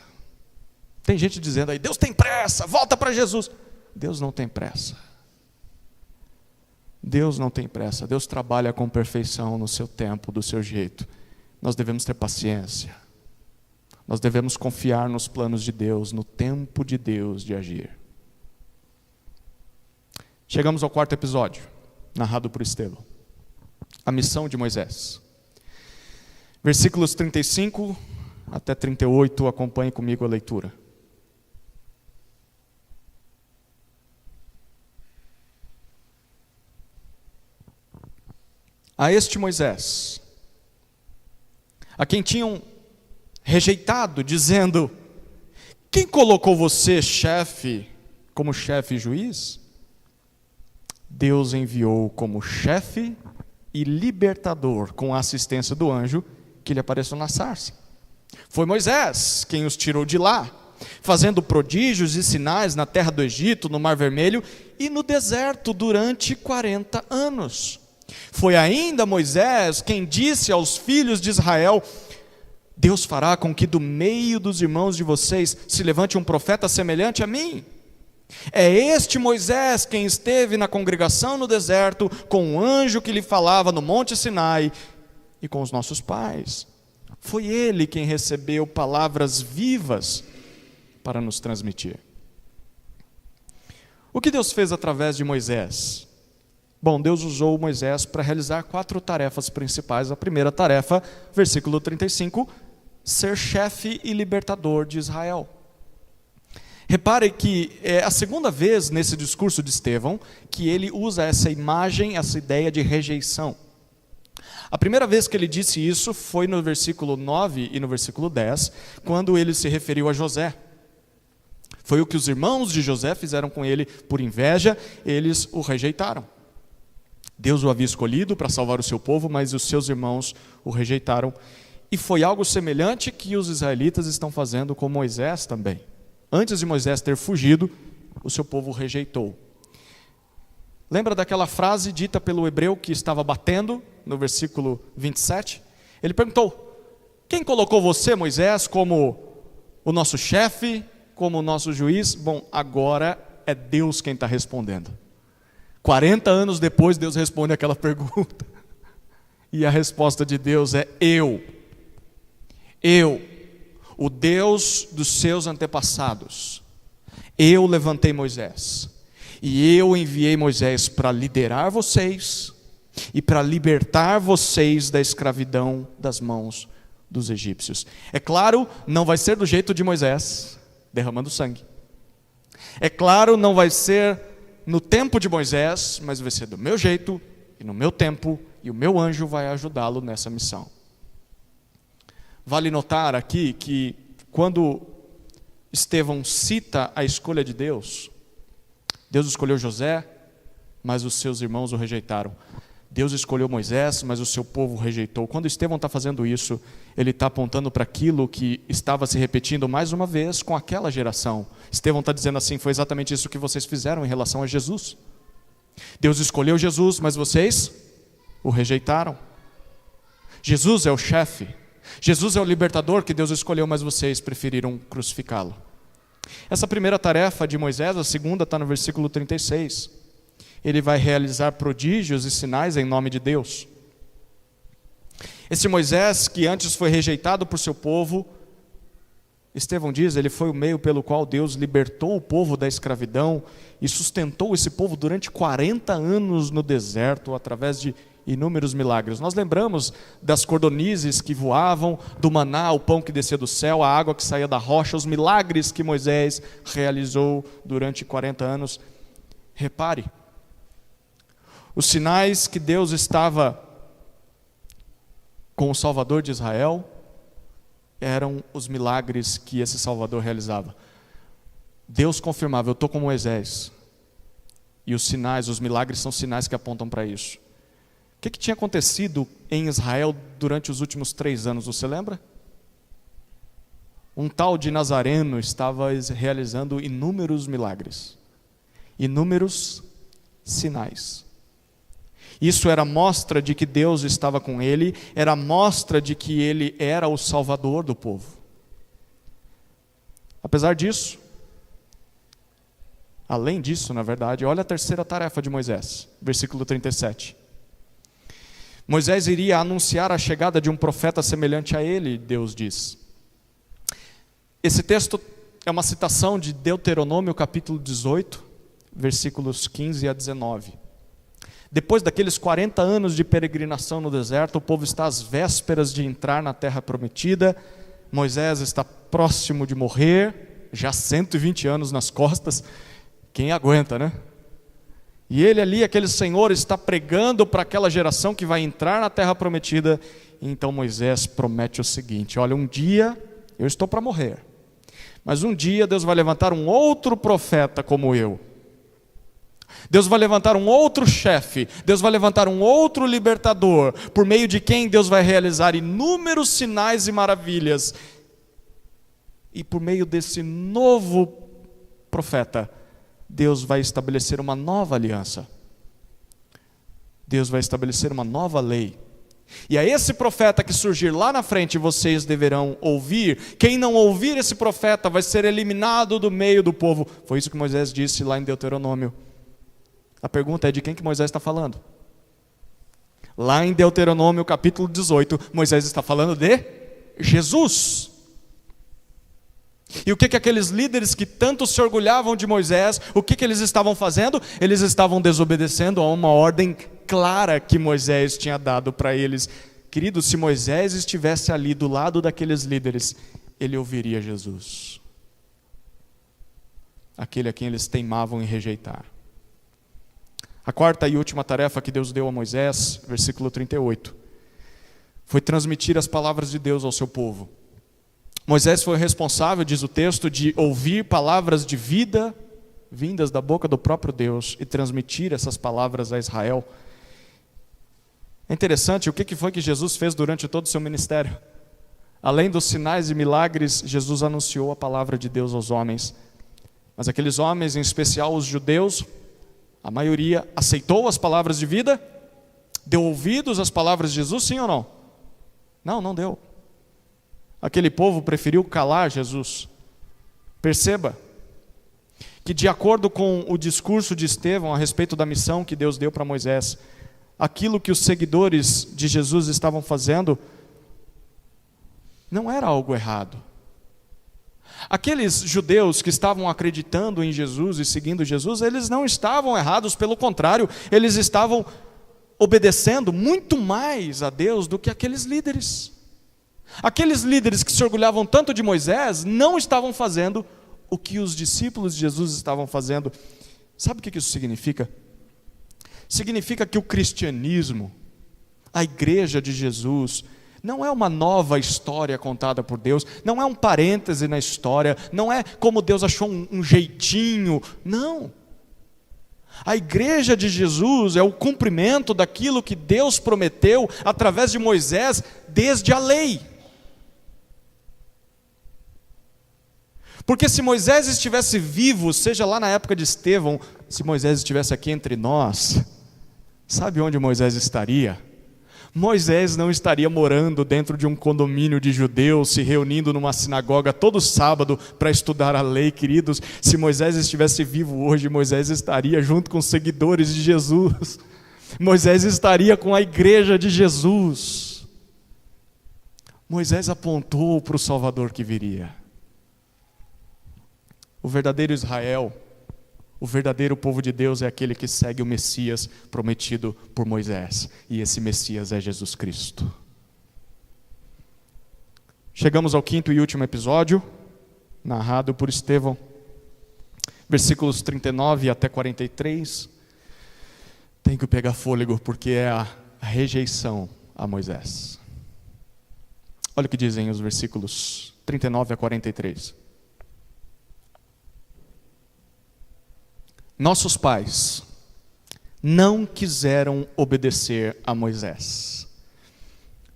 A: Tem gente dizendo aí, Deus tem pressa, volta para Jesus. Deus não tem pressa. Deus não tem pressa. Deus trabalha com perfeição no seu tempo, do seu jeito. Nós devemos ter paciência. Nós devemos confiar nos planos de Deus, no tempo de Deus de agir. Chegamos ao quarto episódio, narrado por Estevão. A missão de Moisés. Versículos 35 até 38, acompanhe comigo a leitura. A este Moisés, a quem tinham rejeitado, dizendo: quem colocou você como chefe e juiz? Deus enviou como chefe e libertador, com a assistência do anjo que lhe apareceu na sarça. Foi Moisés quem os tirou de lá, fazendo prodígios e sinais na terra do Egito, no Mar Vermelho e no deserto durante 40 anos. Foi ainda Moisés quem disse aos filhos de Israel: Deus fará com que do meio dos irmãos de vocês se levante um profeta semelhante a mim. É este Moisés quem esteve na congregação no deserto, com o anjo que lhe falava no monte Sinai e com os nossos pais. Foi ele quem recebeu palavras vivas para nos transmitir. O que Deus fez através de Moisés? Bom, Deus usou Moisés para realizar 4 tarefas principais. A primeira tarefa, versículo 35, ser chefe e libertador de Israel. Repare que é a segunda vez nesse discurso de Estevão que ele usa essa imagem, essa ideia de rejeição. A primeira vez que ele disse isso foi no versículo 9 e no versículo 10, quando ele se referiu a José. Foi o que os irmãos de José fizeram com ele por inveja, eles o rejeitaram. Deus o havia escolhido para salvar o seu povo, mas os seus irmãos o rejeitaram. E foi algo semelhante que os israelitas estão fazendo com Moisés também. Antes de Moisés ter fugido, o seu povo o rejeitou. Lembra daquela frase dita pelo hebreu que estava batendo, no versículo 27? Ele perguntou: quem colocou você, Moisés, como o nosso chefe, como o nosso juiz? Bom, agora é Deus quem está respondendo. 40 anos depois, Deus responde aquela pergunta. E a resposta de Deus é: eu. o Deus dos seus antepassados, eu levantei Moisés, e eu enviei Moisés para liderar vocês e para libertar vocês da escravidão das mãos dos egípcios. É claro, não vai ser do jeito de Moisés, derramando sangue. É claro, não vai ser no tempo de Moisés, mas vai ser do meu jeito e no meu tempo, e o meu anjo vai ajudá-lo nessa missão. Vale notar aqui que quando Estevão cita a escolha de Deus, Deus escolheu José, mas os seus irmãos o rejeitaram. Deus escolheu Moisés, mas o seu povo o rejeitou. Quando Estevão está fazendo isso, ele está apontando para aquilo que estava se repetindo mais uma vez com aquela geração. Estevão está dizendo assim: foi exatamente isso que vocês fizeram em relação a Jesus. Deus escolheu Jesus, mas vocês o rejeitaram. Jesus é o chefe, Jesus é o libertador que Deus escolheu, mas vocês preferiram crucificá-lo. Essa primeira tarefa de Moisés, a segunda está no versículo 36. Ele vai realizar prodígios e sinais em nome de Deus. Esse Moisés, que antes foi rejeitado por seu povo, Estevão diz, ele foi o meio pelo qual Deus libertou o povo da escravidão e sustentou esse povo durante 40 anos no deserto, através de inúmeros milagres. Nós lembramos das cordonizes que voavam, do maná, o pão que descia do céu, a água que saía da rocha, os milagres que Moisés realizou durante 40 anos. Repare, os sinais que Deus estava com o Salvador de Israel eram os milagres que esse Salvador realizava. Deus confirmava: eu estou com Moisés. E os sinais, os milagres são sinais que apontam para isso. O que tinha acontecido em Israel durante os últimos 3 anos, você lembra? Um tal de Nazareno estava realizando inúmeros milagres, inúmeros sinais. Isso era mostra de que Deus estava com ele, era mostra de que ele era o Salvador do povo. Apesar disso, além disso, na verdade, olha a terceira tarefa de Moisés, versículo 37. Moisés iria anunciar a chegada de um profeta semelhante a ele, Deus diz. Esse texto é uma citação de Deuteronômio capítulo 18, versículos 15 a 19. Depois daqueles 40 anos de peregrinação no deserto, o povo está às vésperas de entrar na terra prometida. Moisés está próximo de morrer, já 120 anos nas costas. Quem aguenta, né? E ele ali, aquele Senhor, está pregando para aquela geração que vai entrar na terra prometida. E então Moisés promete o seguinte: olha, um dia eu estou para morrer, mas um dia Deus vai levantar um outro profeta como eu. Deus vai levantar um outro chefe, Deus vai levantar um outro libertador, por meio de quem Deus vai realizar inúmeros sinais e maravilhas. E por meio desse novo profeta, Deus vai estabelecer uma nova aliança. Deus vai estabelecer uma nova lei. E a esse profeta que surgir lá na frente, vocês deverão ouvir. Quem não ouvir esse profeta vai ser eliminado do meio do povo. Foi isso que Moisés disse lá em Deuteronômio. A pergunta é: de quem que Moisés está falando? Lá em Deuteronômio capítulo 18, Moisés está falando de Jesus. E o que aqueles líderes que tanto se orgulhavam de Moisés, o que eles estavam fazendo? Eles estavam desobedecendo a uma ordem clara que Moisés tinha dado para eles. Querido, se Moisés estivesse ali do lado daqueles líderes, ele ouviria Jesus, aquele a quem eles teimavam em rejeitar. A quarta e última tarefa que Deus deu a Moisés, versículo 38, foi transmitir as palavras de Deus ao seu povo. Moisés foi responsável, diz o texto, de ouvir palavras de vida vindas da boca do próprio Deus e transmitir essas palavras a Israel. É interessante, o que foi que Jesus fez durante todo o seu ministério? Além dos sinais e milagres, Jesus anunciou a palavra de Deus aos homens. Mas aqueles homens, em especial os judeus, a maioria aceitou as palavras de vida? Deu ouvidos às palavras de Jesus, sim ou não? Não, não deu. Aquele povo preferiu calar Jesus. Perceba que, de acordo com o discurso de Estevão a respeito da missão que Deus deu para Moisés, aquilo que os seguidores de Jesus estavam fazendo não era algo errado. Aqueles judeus que estavam acreditando em Jesus e seguindo Jesus, eles não estavam errados, pelo contrário, eles estavam obedecendo muito mais a Deus do que aqueles líderes. Aqueles líderes que se orgulhavam tanto de Moisés não estavam fazendo o que os discípulos de Jesus estavam fazendo. Sabe o que isso significa? Significa que o cristianismo, a igreja de Jesus, não é uma nova história contada por Deus, não é um parêntese na história, não é como Deus achou um jeitinho, não. A igreja de Jesus é o cumprimento daquilo que Deus prometeu através de Moisés desde a lei. Porque se Moisés estivesse vivo, seja lá na época de Estevão, se Moisés estivesse aqui entre nós, sabe onde Moisés estaria? Moisés não estaria morando dentro de um condomínio de judeus, se reunindo numa sinagoga todo sábado para estudar a lei, queridos. Se Moisés estivesse vivo hoje, Moisés estaria junto com os seguidores de Jesus. Moisés estaria com a igreja de Jesus. Moisés apontou para o Salvador que viria. O verdadeiro Israel, o verdadeiro povo de Deus é aquele que segue o Messias prometido por Moisés. E esse Messias é Jesus Cristo. Chegamos ao quinto e último episódio, narrado por Estevão. Versículos 39 até 43. Tenho que pegar fôlego porque é a rejeição a Moisés. Olha o que dizem os versículos 39 a 43. Nossos pais não quiseram obedecer a Moisés,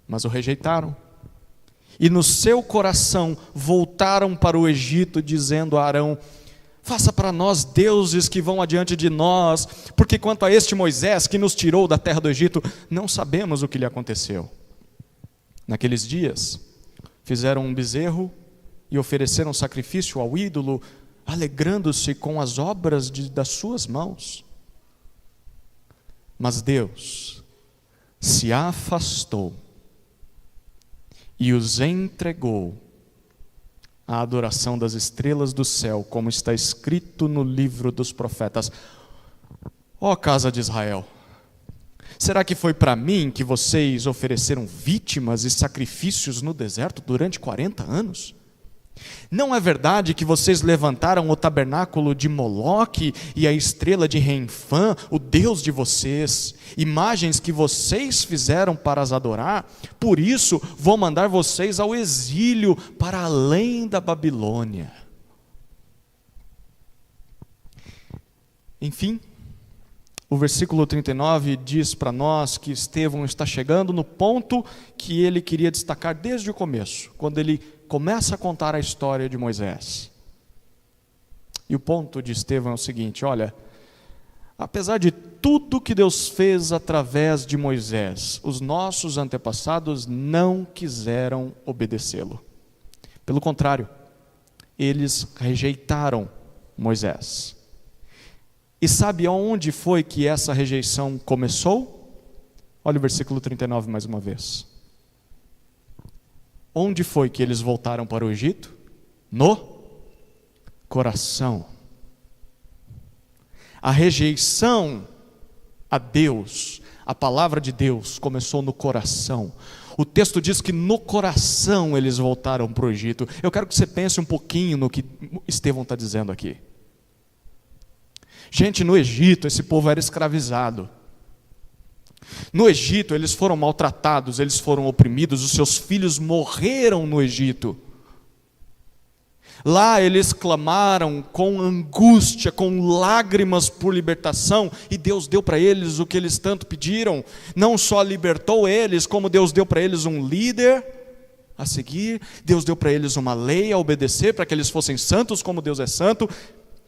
A: mas o rejeitaram. E no seu coração voltaram para o Egito, dizendo a Arão: faça para nós deuses que vão adiante de nós, porque quanto a este Moisés que nos tirou da terra do Egito, não sabemos o que lhe aconteceu. Naqueles dias, fizeram um bezerro e ofereceram sacrifício ao ídolo, alegrando-se com as obras das suas mãos. Mas Deus se afastou e os entregou à adoração das estrelas do céu, como está escrito no livro dos profetas. Ó casa de Israel, será que foi para mim que vocês ofereceram vítimas e sacrifícios no deserto durante 40 anos? Não é verdade que vocês levantaram o tabernáculo de Moloque e a estrela de Renfã, o Deus de vocês, imagens que vocês fizeram para as adorar? Por isso vou mandar vocês ao exílio para além da Babilônia. Enfim, o versículo 39 diz para nós que Estevão está chegando no ponto que ele queria destacar desde o começo, quando ele começa a contar a história de Moisés. E o ponto de Estevão é o seguinte: olha, apesar de tudo que Deus fez através de Moisés, os nossos antepassados não quiseram obedecê-lo. Pelo contrário, eles rejeitaram Moisés. E sabe aonde foi que essa rejeição começou? Olha o versículo 39 mais uma vez. Onde foi que eles voltaram para o Egito? No coração. A rejeição a Deus, a palavra de Deus, começou no coração. O texto diz que no coração eles voltaram para o Egito. Eu quero que você pense um pouquinho no que Estevão está dizendo aqui. Gente, no Egito esse povo era escravizado. No Egito eles foram maltratados, eles foram oprimidos, os seus filhos morreram no Egito. Lá eles clamaram com angústia, com lágrimas por libertação, e Deus deu para eles o que eles tanto pediram. Não só libertou eles, como Deus deu para eles um líder a seguir, Deus deu para eles uma lei a obedecer, para que eles fossem santos como Deus é santo.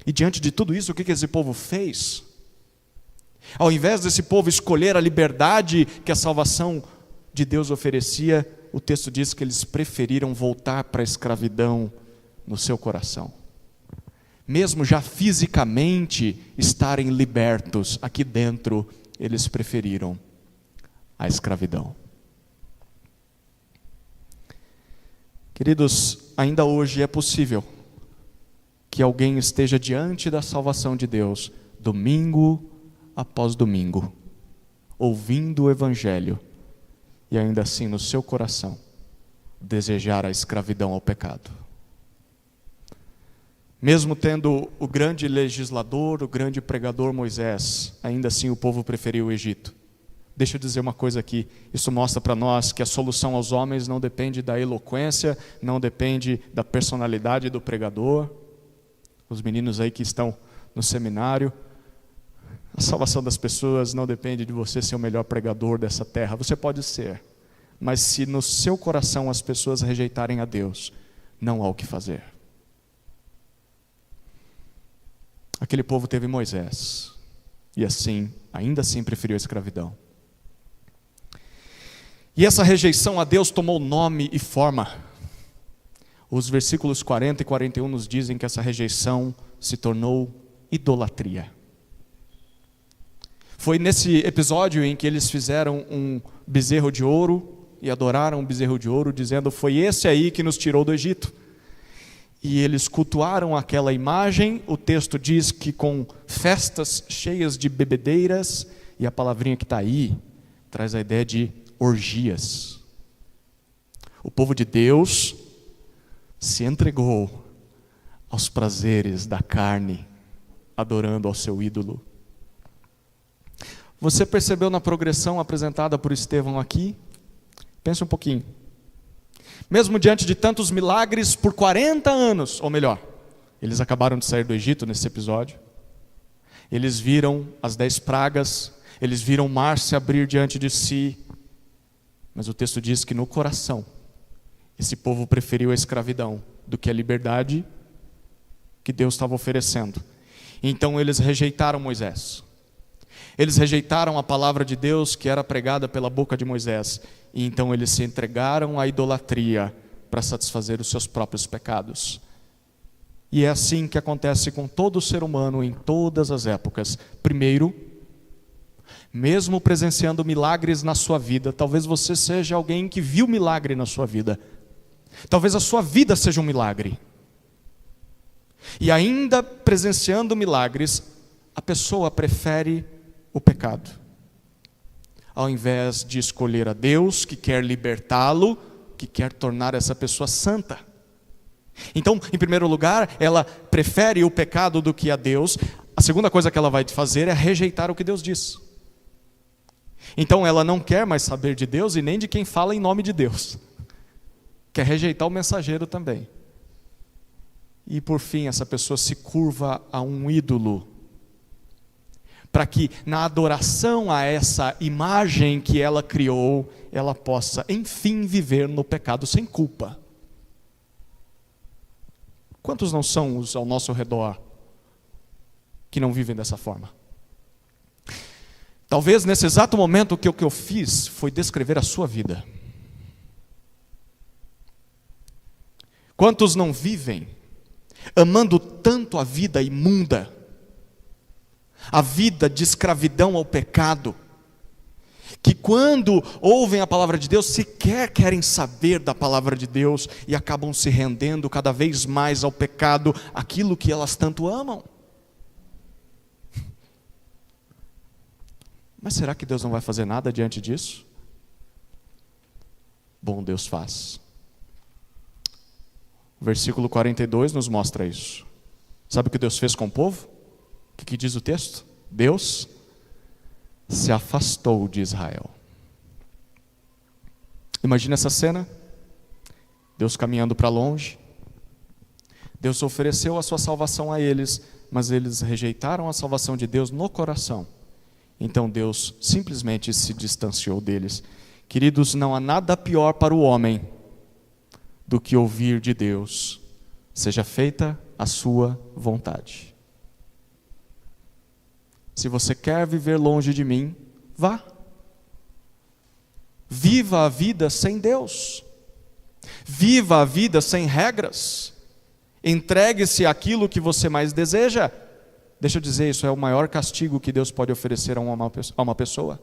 A: E diante de tudo isso, o que esse povo fez? Ao invés desse povo escolher a liberdade que a salvação de Deus oferecia, o texto diz que eles preferiram voltar para a escravidão no seu coração. Mesmo já fisicamente estarem libertos, aqui dentro eles preferiram a escravidão. Queridos, ainda hoje é possível que alguém esteja diante da salvação de Deus, domingo após domingo, ouvindo o Evangelho, e ainda assim no seu coração desejar a escravidão ao pecado. Mesmo tendo o grande legislador, o grande pregador Moisés, ainda assim o povo preferiu o Egito. Deixa eu dizer uma coisa aqui, isso mostra para nós que a solução aos homens não depende da eloquência, não depende da personalidade do pregador. Os meninos aí que estão no seminário, a salvação das pessoas não depende de você ser o melhor pregador dessa terra, você pode ser, mas se no seu coração as pessoas rejeitarem a Deus, não há o que fazer. Aquele povo teve Moisés, e assim, ainda assim preferiu a escravidão. E essa rejeição a Deus tomou nome e forma. Os versículos 40 e 41 nos dizem que essa rejeição se tornou idolatria. Foi nesse episódio em que eles fizeram um bezerro de ouro e adoraram um bezerro de ouro, dizendo: foi esse aí que nos tirou do Egito. E eles cultuaram aquela imagem. O texto diz que com festas cheias de bebedeiras, e a palavrinha que está aí traz a ideia de orgias. O povo de Deus se entregou aos prazeres da carne, adorando ao seu ídolo. Você percebeu na progressão apresentada por Estevão aqui? Pense um pouquinho. Mesmo diante de tantos milagres por 40 anos, ou melhor, eles acabaram de sair do Egito nesse episódio. Eles viram as 10 pragas, eles viram o mar se abrir diante de si. Mas o texto diz que no coração, esse povo preferiu a escravidão do que a liberdade que Deus estava oferecendo. Então eles rejeitaram Moisés. Eles rejeitaram a palavra de Deus que era pregada pela boca de Moisés. E então eles se entregaram à idolatria para satisfazer os seus próprios pecados. E é assim que acontece com todo ser humano em todas as épocas. Primeiro, mesmo presenciando milagres na sua vida, talvez você seja alguém que viu milagre na sua vida. Talvez a sua vida seja um milagre. E ainda presenciando milagres, a pessoa prefere o pecado. Ao invés de escolher a Deus, que quer libertá-lo, que quer tornar essa pessoa santa. Então, em primeiro lugar, ela prefere o pecado do que a Deus. A segunda coisa que ela vai fazer é rejeitar o que Deus diz. Então, ela não quer mais saber de Deus e nem de quem fala em nome de Deus. Quer rejeitar o mensageiro também. E por fim, essa pessoa se curva a um ídolo, para que na adoração a essa imagem que ela criou, ela possa, enfim, viver no pecado sem culpa. Quantos não são os ao nosso redor que não vivem dessa forma? Talvez nesse exato momento o que eu fiz foi descrever a sua vida. Quantos não vivem amando tanto a vida imunda, a vida de escravidão ao pecado, que quando ouvem a palavra de Deus, sequer querem saber da palavra de Deus e acabam se rendendo cada vez mais ao pecado, aquilo que elas tanto amam. Mas será que Deus não vai fazer nada diante disso? Bom, Deus faz. O versículo 42 nos mostra isso. Sabe o que Deus fez com o povo? O que diz o texto? Deus se afastou de Israel. Imagina essa cena. Deus caminhando para longe. Deus ofereceu a sua salvação a eles, mas eles rejeitaram a salvação de Deus no coração. Então Deus simplesmente se distanciou deles. Queridos, não há nada pior para o homem do que ouvir de Deus: seja feita a sua vontade. Se você quer viver longe de mim, vá. Viva a vida sem Deus. Viva a vida sem regras. Entregue-se àquilo que você mais deseja. Deixa eu dizer, isso é o maior castigo que Deus pode oferecer a uma pessoa.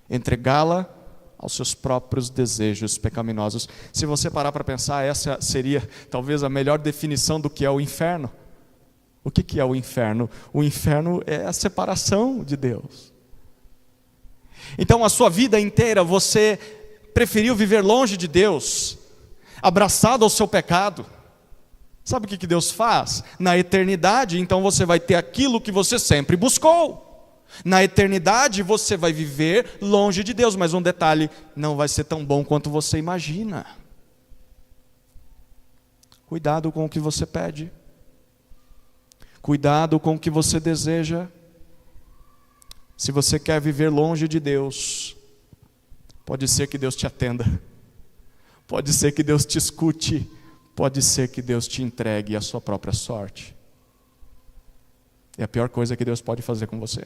A: Entregá-la aos seus próprios desejos pecaminosos. Se você parar para pensar, essa seria talvez a melhor definição do que é o inferno. O que é o inferno? O inferno é a separação de Deus. Então a sua vida inteira você preferiu viver longe de Deus, abraçado ao seu pecado. Sabe o que Deus faz? Na eternidade, então você vai ter aquilo que você sempre buscou. Na eternidade você vai viver longe de Deus, mas um detalhe, não vai ser tão bom quanto você imagina. Cuidado com o que você pede. Cuidado com o que você deseja. Se você quer viver longe de Deus, pode ser que Deus te atenda. Pode ser que Deus te escute. Pode ser que Deus te entregue a sua própria sorte. É a pior coisa que Deus pode fazer com você.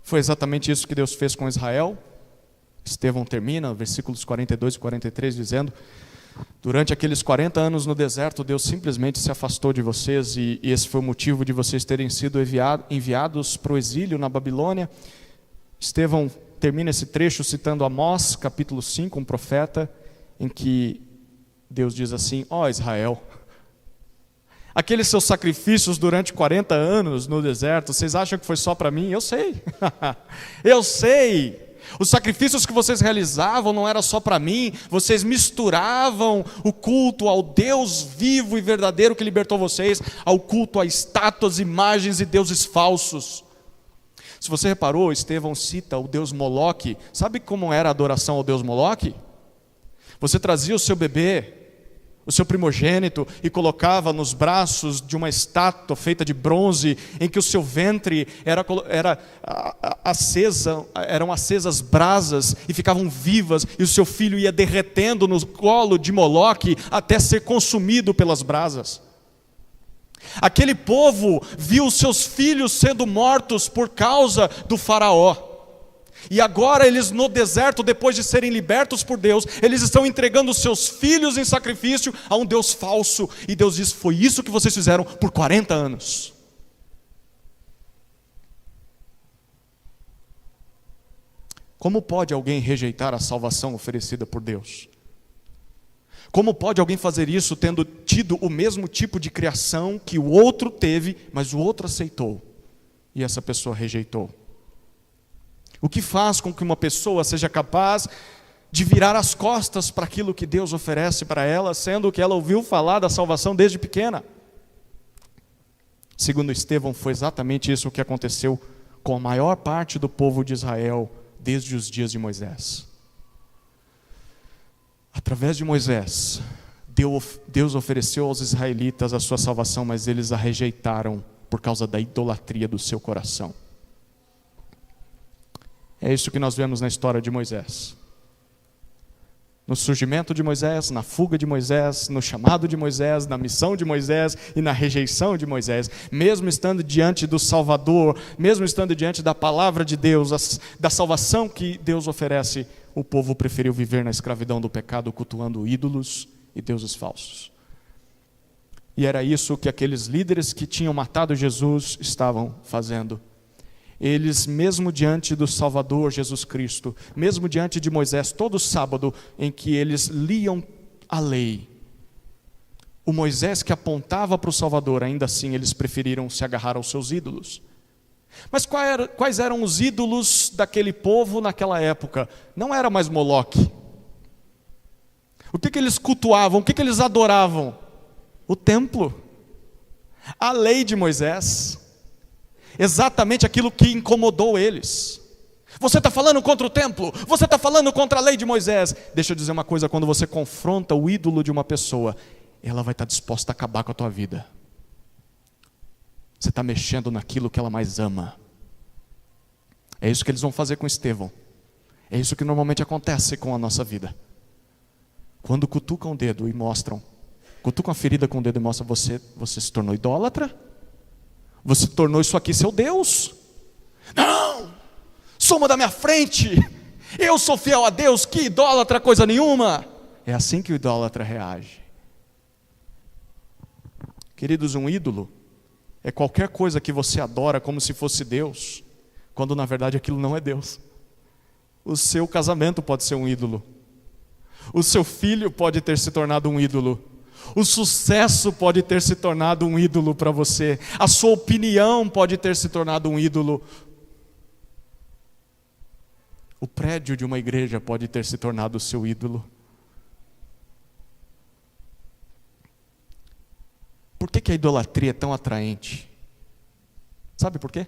A: Foi exatamente isso que Deus fez com Israel. Estevão termina, versículos 42 e 43, dizendo: durante aqueles 40 anos no deserto, Deus simplesmente se afastou de vocês, e esse foi o motivo de vocês terem sido enviados para o exílio na Babilônia. Estevão termina esse trecho citando Amós, capítulo 5, um profeta, em que Deus diz assim: ó Israel, aqueles seus sacrifícios durante 40 anos no deserto, vocês acham que foi só para mim? Eu sei, eu sei. Os sacrifícios que vocês realizavam não era só para mim, vocês misturavam o culto ao Deus vivo e verdadeiro que libertou vocês, ao culto a estátuas, imagens e deuses falsos. Se você reparou, Estevão cita o deus Moloque. Sabe como era a adoração ao deus Moloque? Você trazia o seu bebê, o seu primogênito, e colocava nos braços de uma estátua feita de bronze, em que o seu ventre era acesa, eram acesas brasas e ficavam vivas, e o seu filho ia derretendo no colo de Moloque até ser consumido pelas brasas. Aquele povo viu os seus filhos sendo mortos por causa do faraó. E agora eles no deserto, depois de serem libertos por Deus, eles estão entregando os seus filhos em sacrifício a um Deus falso. E Deus diz: foi isso que vocês fizeram por 40 anos. Como pode alguém rejeitar a salvação oferecida por Deus? Como pode alguém fazer isso tendo tido o mesmo tipo de criação que o outro teve, mas o outro aceitou e essa pessoa rejeitou? O que faz com que uma pessoa seja capaz de virar as costas para aquilo que Deus oferece para ela, sendo que ela ouviu falar da salvação desde pequena? Segundo Estevão, foi exatamente isso que aconteceu com a maior parte do povo de Israel desde os dias de Moisés. Através de Moisés, Deus ofereceu aos israelitas a sua salvação, mas eles a rejeitaram por causa da idolatria do seu coração. É isso que nós vemos na história de Moisés. No surgimento de Moisés, na fuga de Moisés, no chamado de Moisés, na missão de Moisés e na rejeição de Moisés. Mesmo estando diante do Salvador, mesmo estando diante da palavra de Deus, da salvação que Deus oferece, o povo preferiu viver na escravidão do pecado, cultuando ídolos e deuses falsos. E era isso que aqueles líderes que tinham matado Jesus estavam fazendo. Eles, mesmo diante do Salvador Jesus Cristo, mesmo diante de Moisés, todo sábado em que eles liam a lei, o Moisés que apontava para o Salvador, ainda assim eles preferiram se agarrar aos seus ídolos. Mas quais eram os ídolos daquele povo naquela época? Não era mais Moloque. O que eles cultuavam? O que eles adoravam? O templo, a lei de Moisés. Exatamente aquilo que incomodou eles. Você está falando contra o templo? Você está falando contra a lei de Moisés? Deixa eu dizer uma coisa: quando você confronta o ídolo de uma pessoa, ela vai estar disposta a acabar com a tua vida. Você está mexendo naquilo que ela mais ama. É isso que eles vão fazer com Estevão. É isso que normalmente acontece com a nossa vida. Quando cutucam o dedo e mostram, cutucam a ferida com o dedo e mostram: você se tornou idólatra? Você tornou isso aqui seu Deus? Não! Suma da minha frente! Eu sou fiel a Deus, que idólatra coisa nenhuma! É assim que o idólatra reage. Queridos, um ídolo é qualquer coisa que você adora como se fosse Deus, quando na verdade aquilo não é Deus. O seu casamento pode ser um ídolo. O seu filho pode ter se tornado um ídolo. O sucesso pode ter se tornado um ídolo para você. A sua opinião pode ter se tornado um ídolo. O prédio de uma igreja pode ter se tornado o seu ídolo. Por que a idolatria é tão atraente? Sabe por quê?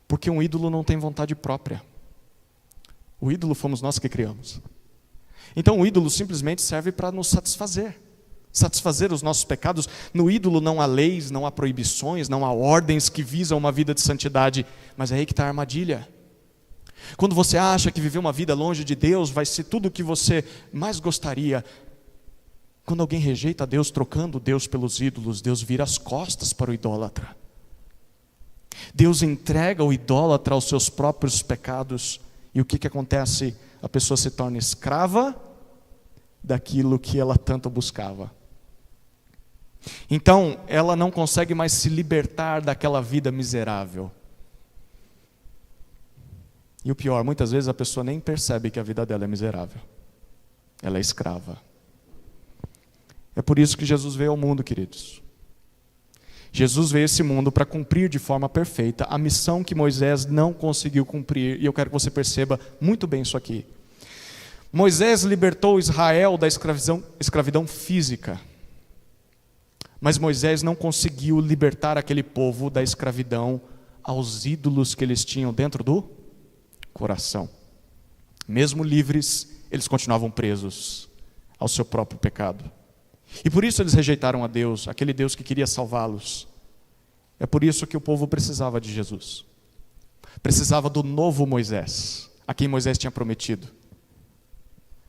A: Porque um ídolo não tem vontade própria. O ídolo fomos nós que criamos. Então o ídolo simplesmente serve para nos satisfazer. Satisfazer os nossos pecados. No ídolo não há leis, não há proibições, não há ordens que visam uma vida de santidade. Mas é aí que está a armadilha. Quando você acha que viver uma vida longe de Deus vai ser tudo o que você mais gostaria, quando alguém rejeita Deus, trocando Deus pelos ídolos, Deus vira as costas para o idólatra. Deus entrega o idólatra aos seus próprios pecados. E o que acontece? A pessoa se torna escrava daquilo que ela tanto buscava. Então, ela não consegue mais se libertar daquela vida miserável. E o pior, muitas vezes a pessoa nem percebe que a vida dela é miserável. Ela é escrava. É por isso que Jesus veio ao mundo, queridos. Jesus veio a esse mundo para cumprir de forma perfeita a missão que Moisés não conseguiu cumprir. E eu quero que você perceba muito bem isso aqui. Moisés libertou Israel da escravidão física. Mas Moisés não conseguiu libertar aquele povo da escravidão aos ídolos que eles tinham dentro do coração. Mesmo livres, eles continuavam presos ao seu próprio pecado. E por isso eles rejeitaram a Deus, aquele Deus que queria salvá-los. É por isso que o povo precisava de Jesus. Precisava do novo Moisés, a quem Moisés tinha prometido.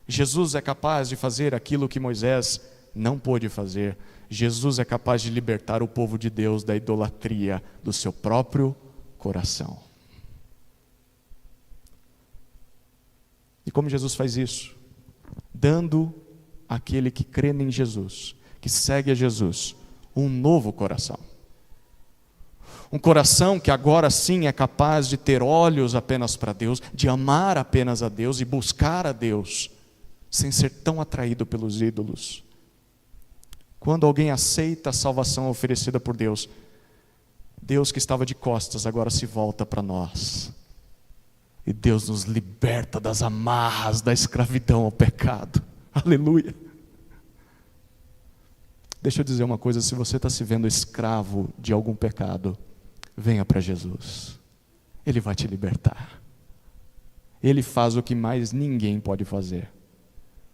A: Jesus é capaz de fazer aquilo que Moisés não pôde fazer. Jesus é capaz de libertar o povo de Deus da idolatria do seu próprio coração. E como Jesus faz isso? Dando àquele que crê em Jesus, que segue a Jesus, um novo coração. Um coração que agora sim é capaz de ter olhos apenas para Deus, de amar apenas a Deus e buscar a Deus, sem ser tão atraído pelos ídolos. Quando alguém aceita a salvação oferecida por Deus, Deus que estava de costas agora se volta para nós. E Deus nos liberta das amarras da escravidão ao pecado. Aleluia. Deixa eu dizer uma coisa, se você está se vendo escravo de algum pecado, venha para Jesus. Ele vai te libertar. Ele faz o que mais ninguém pode fazer.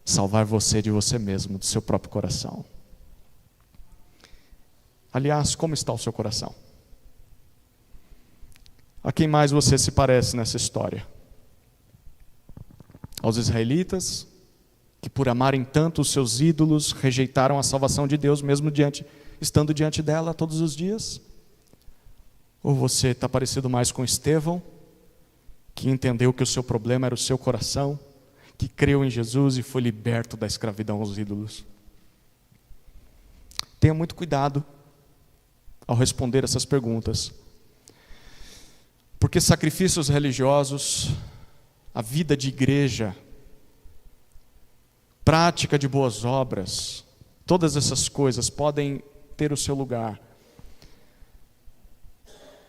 A: Salvar você de você mesmo, do seu próprio coração. Aliás, como está o seu coração? A quem mais você se parece nessa história? Aos israelitas, que por amarem tanto os seus ídolos, rejeitaram a salvação de Deus, mesmo estando diante dela todos os dias? Ou você está parecido mais com Estevão, que entendeu que o seu problema era o seu coração, que creu em Jesus e foi liberto da escravidão aos ídolos? Tenha muito cuidado ao responder essas perguntas, porque sacrifícios religiosos, a vida de igreja, prática de boas obras, todas essas coisas podem ter o seu lugar,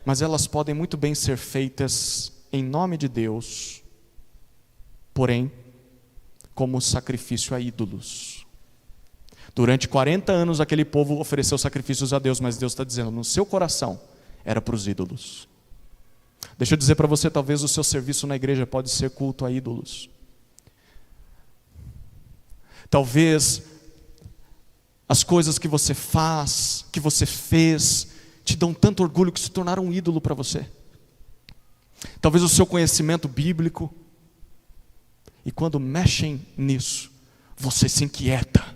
A: mas elas podem muito bem ser feitas em nome de Deus, porém, como sacrifício a ídolos. Durante 40 anos aquele povo ofereceu sacrifícios a Deus, mas Deus está dizendo, no seu coração era para os ídolos. Deixa eu dizer para você, talvez o seu serviço na igreja pode ser culto a ídolos. Talvez as coisas que você faz, que você fez, te dão tanto orgulho que se tornaram um ídolo para você. Talvez o seu conhecimento bíblico, e quando mexem nisso, você se inquieta.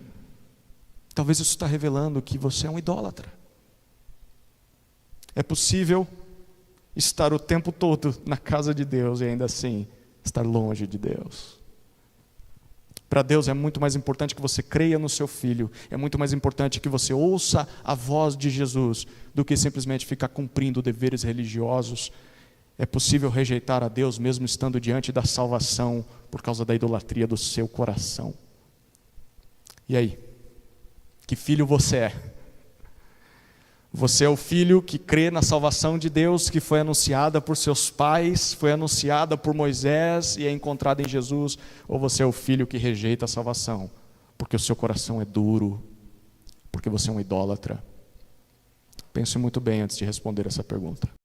A: Talvez isso está revelando que você é um idólatra. É possível estar o tempo todo na casa de Deus e ainda assim estar longe de Deus. Para Deus é muito mais importante que você creia no seu Filho, é muito mais importante que você ouça a voz de Jesus, do que simplesmente ficar cumprindo deveres religiosos. É possível rejeitar a Deus mesmo estando diante da salvação, por causa da idolatria do seu coração. E aí? Que filho você é? Você é o filho que crê na salvação de Deus, que foi anunciada por seus pais, foi anunciada por Moisés e é encontrada em Jesus? Ou você é o filho que rejeita a salvação, porque o seu coração é duro, porque você é um idólatra? Pense muito bem antes de responder essa pergunta.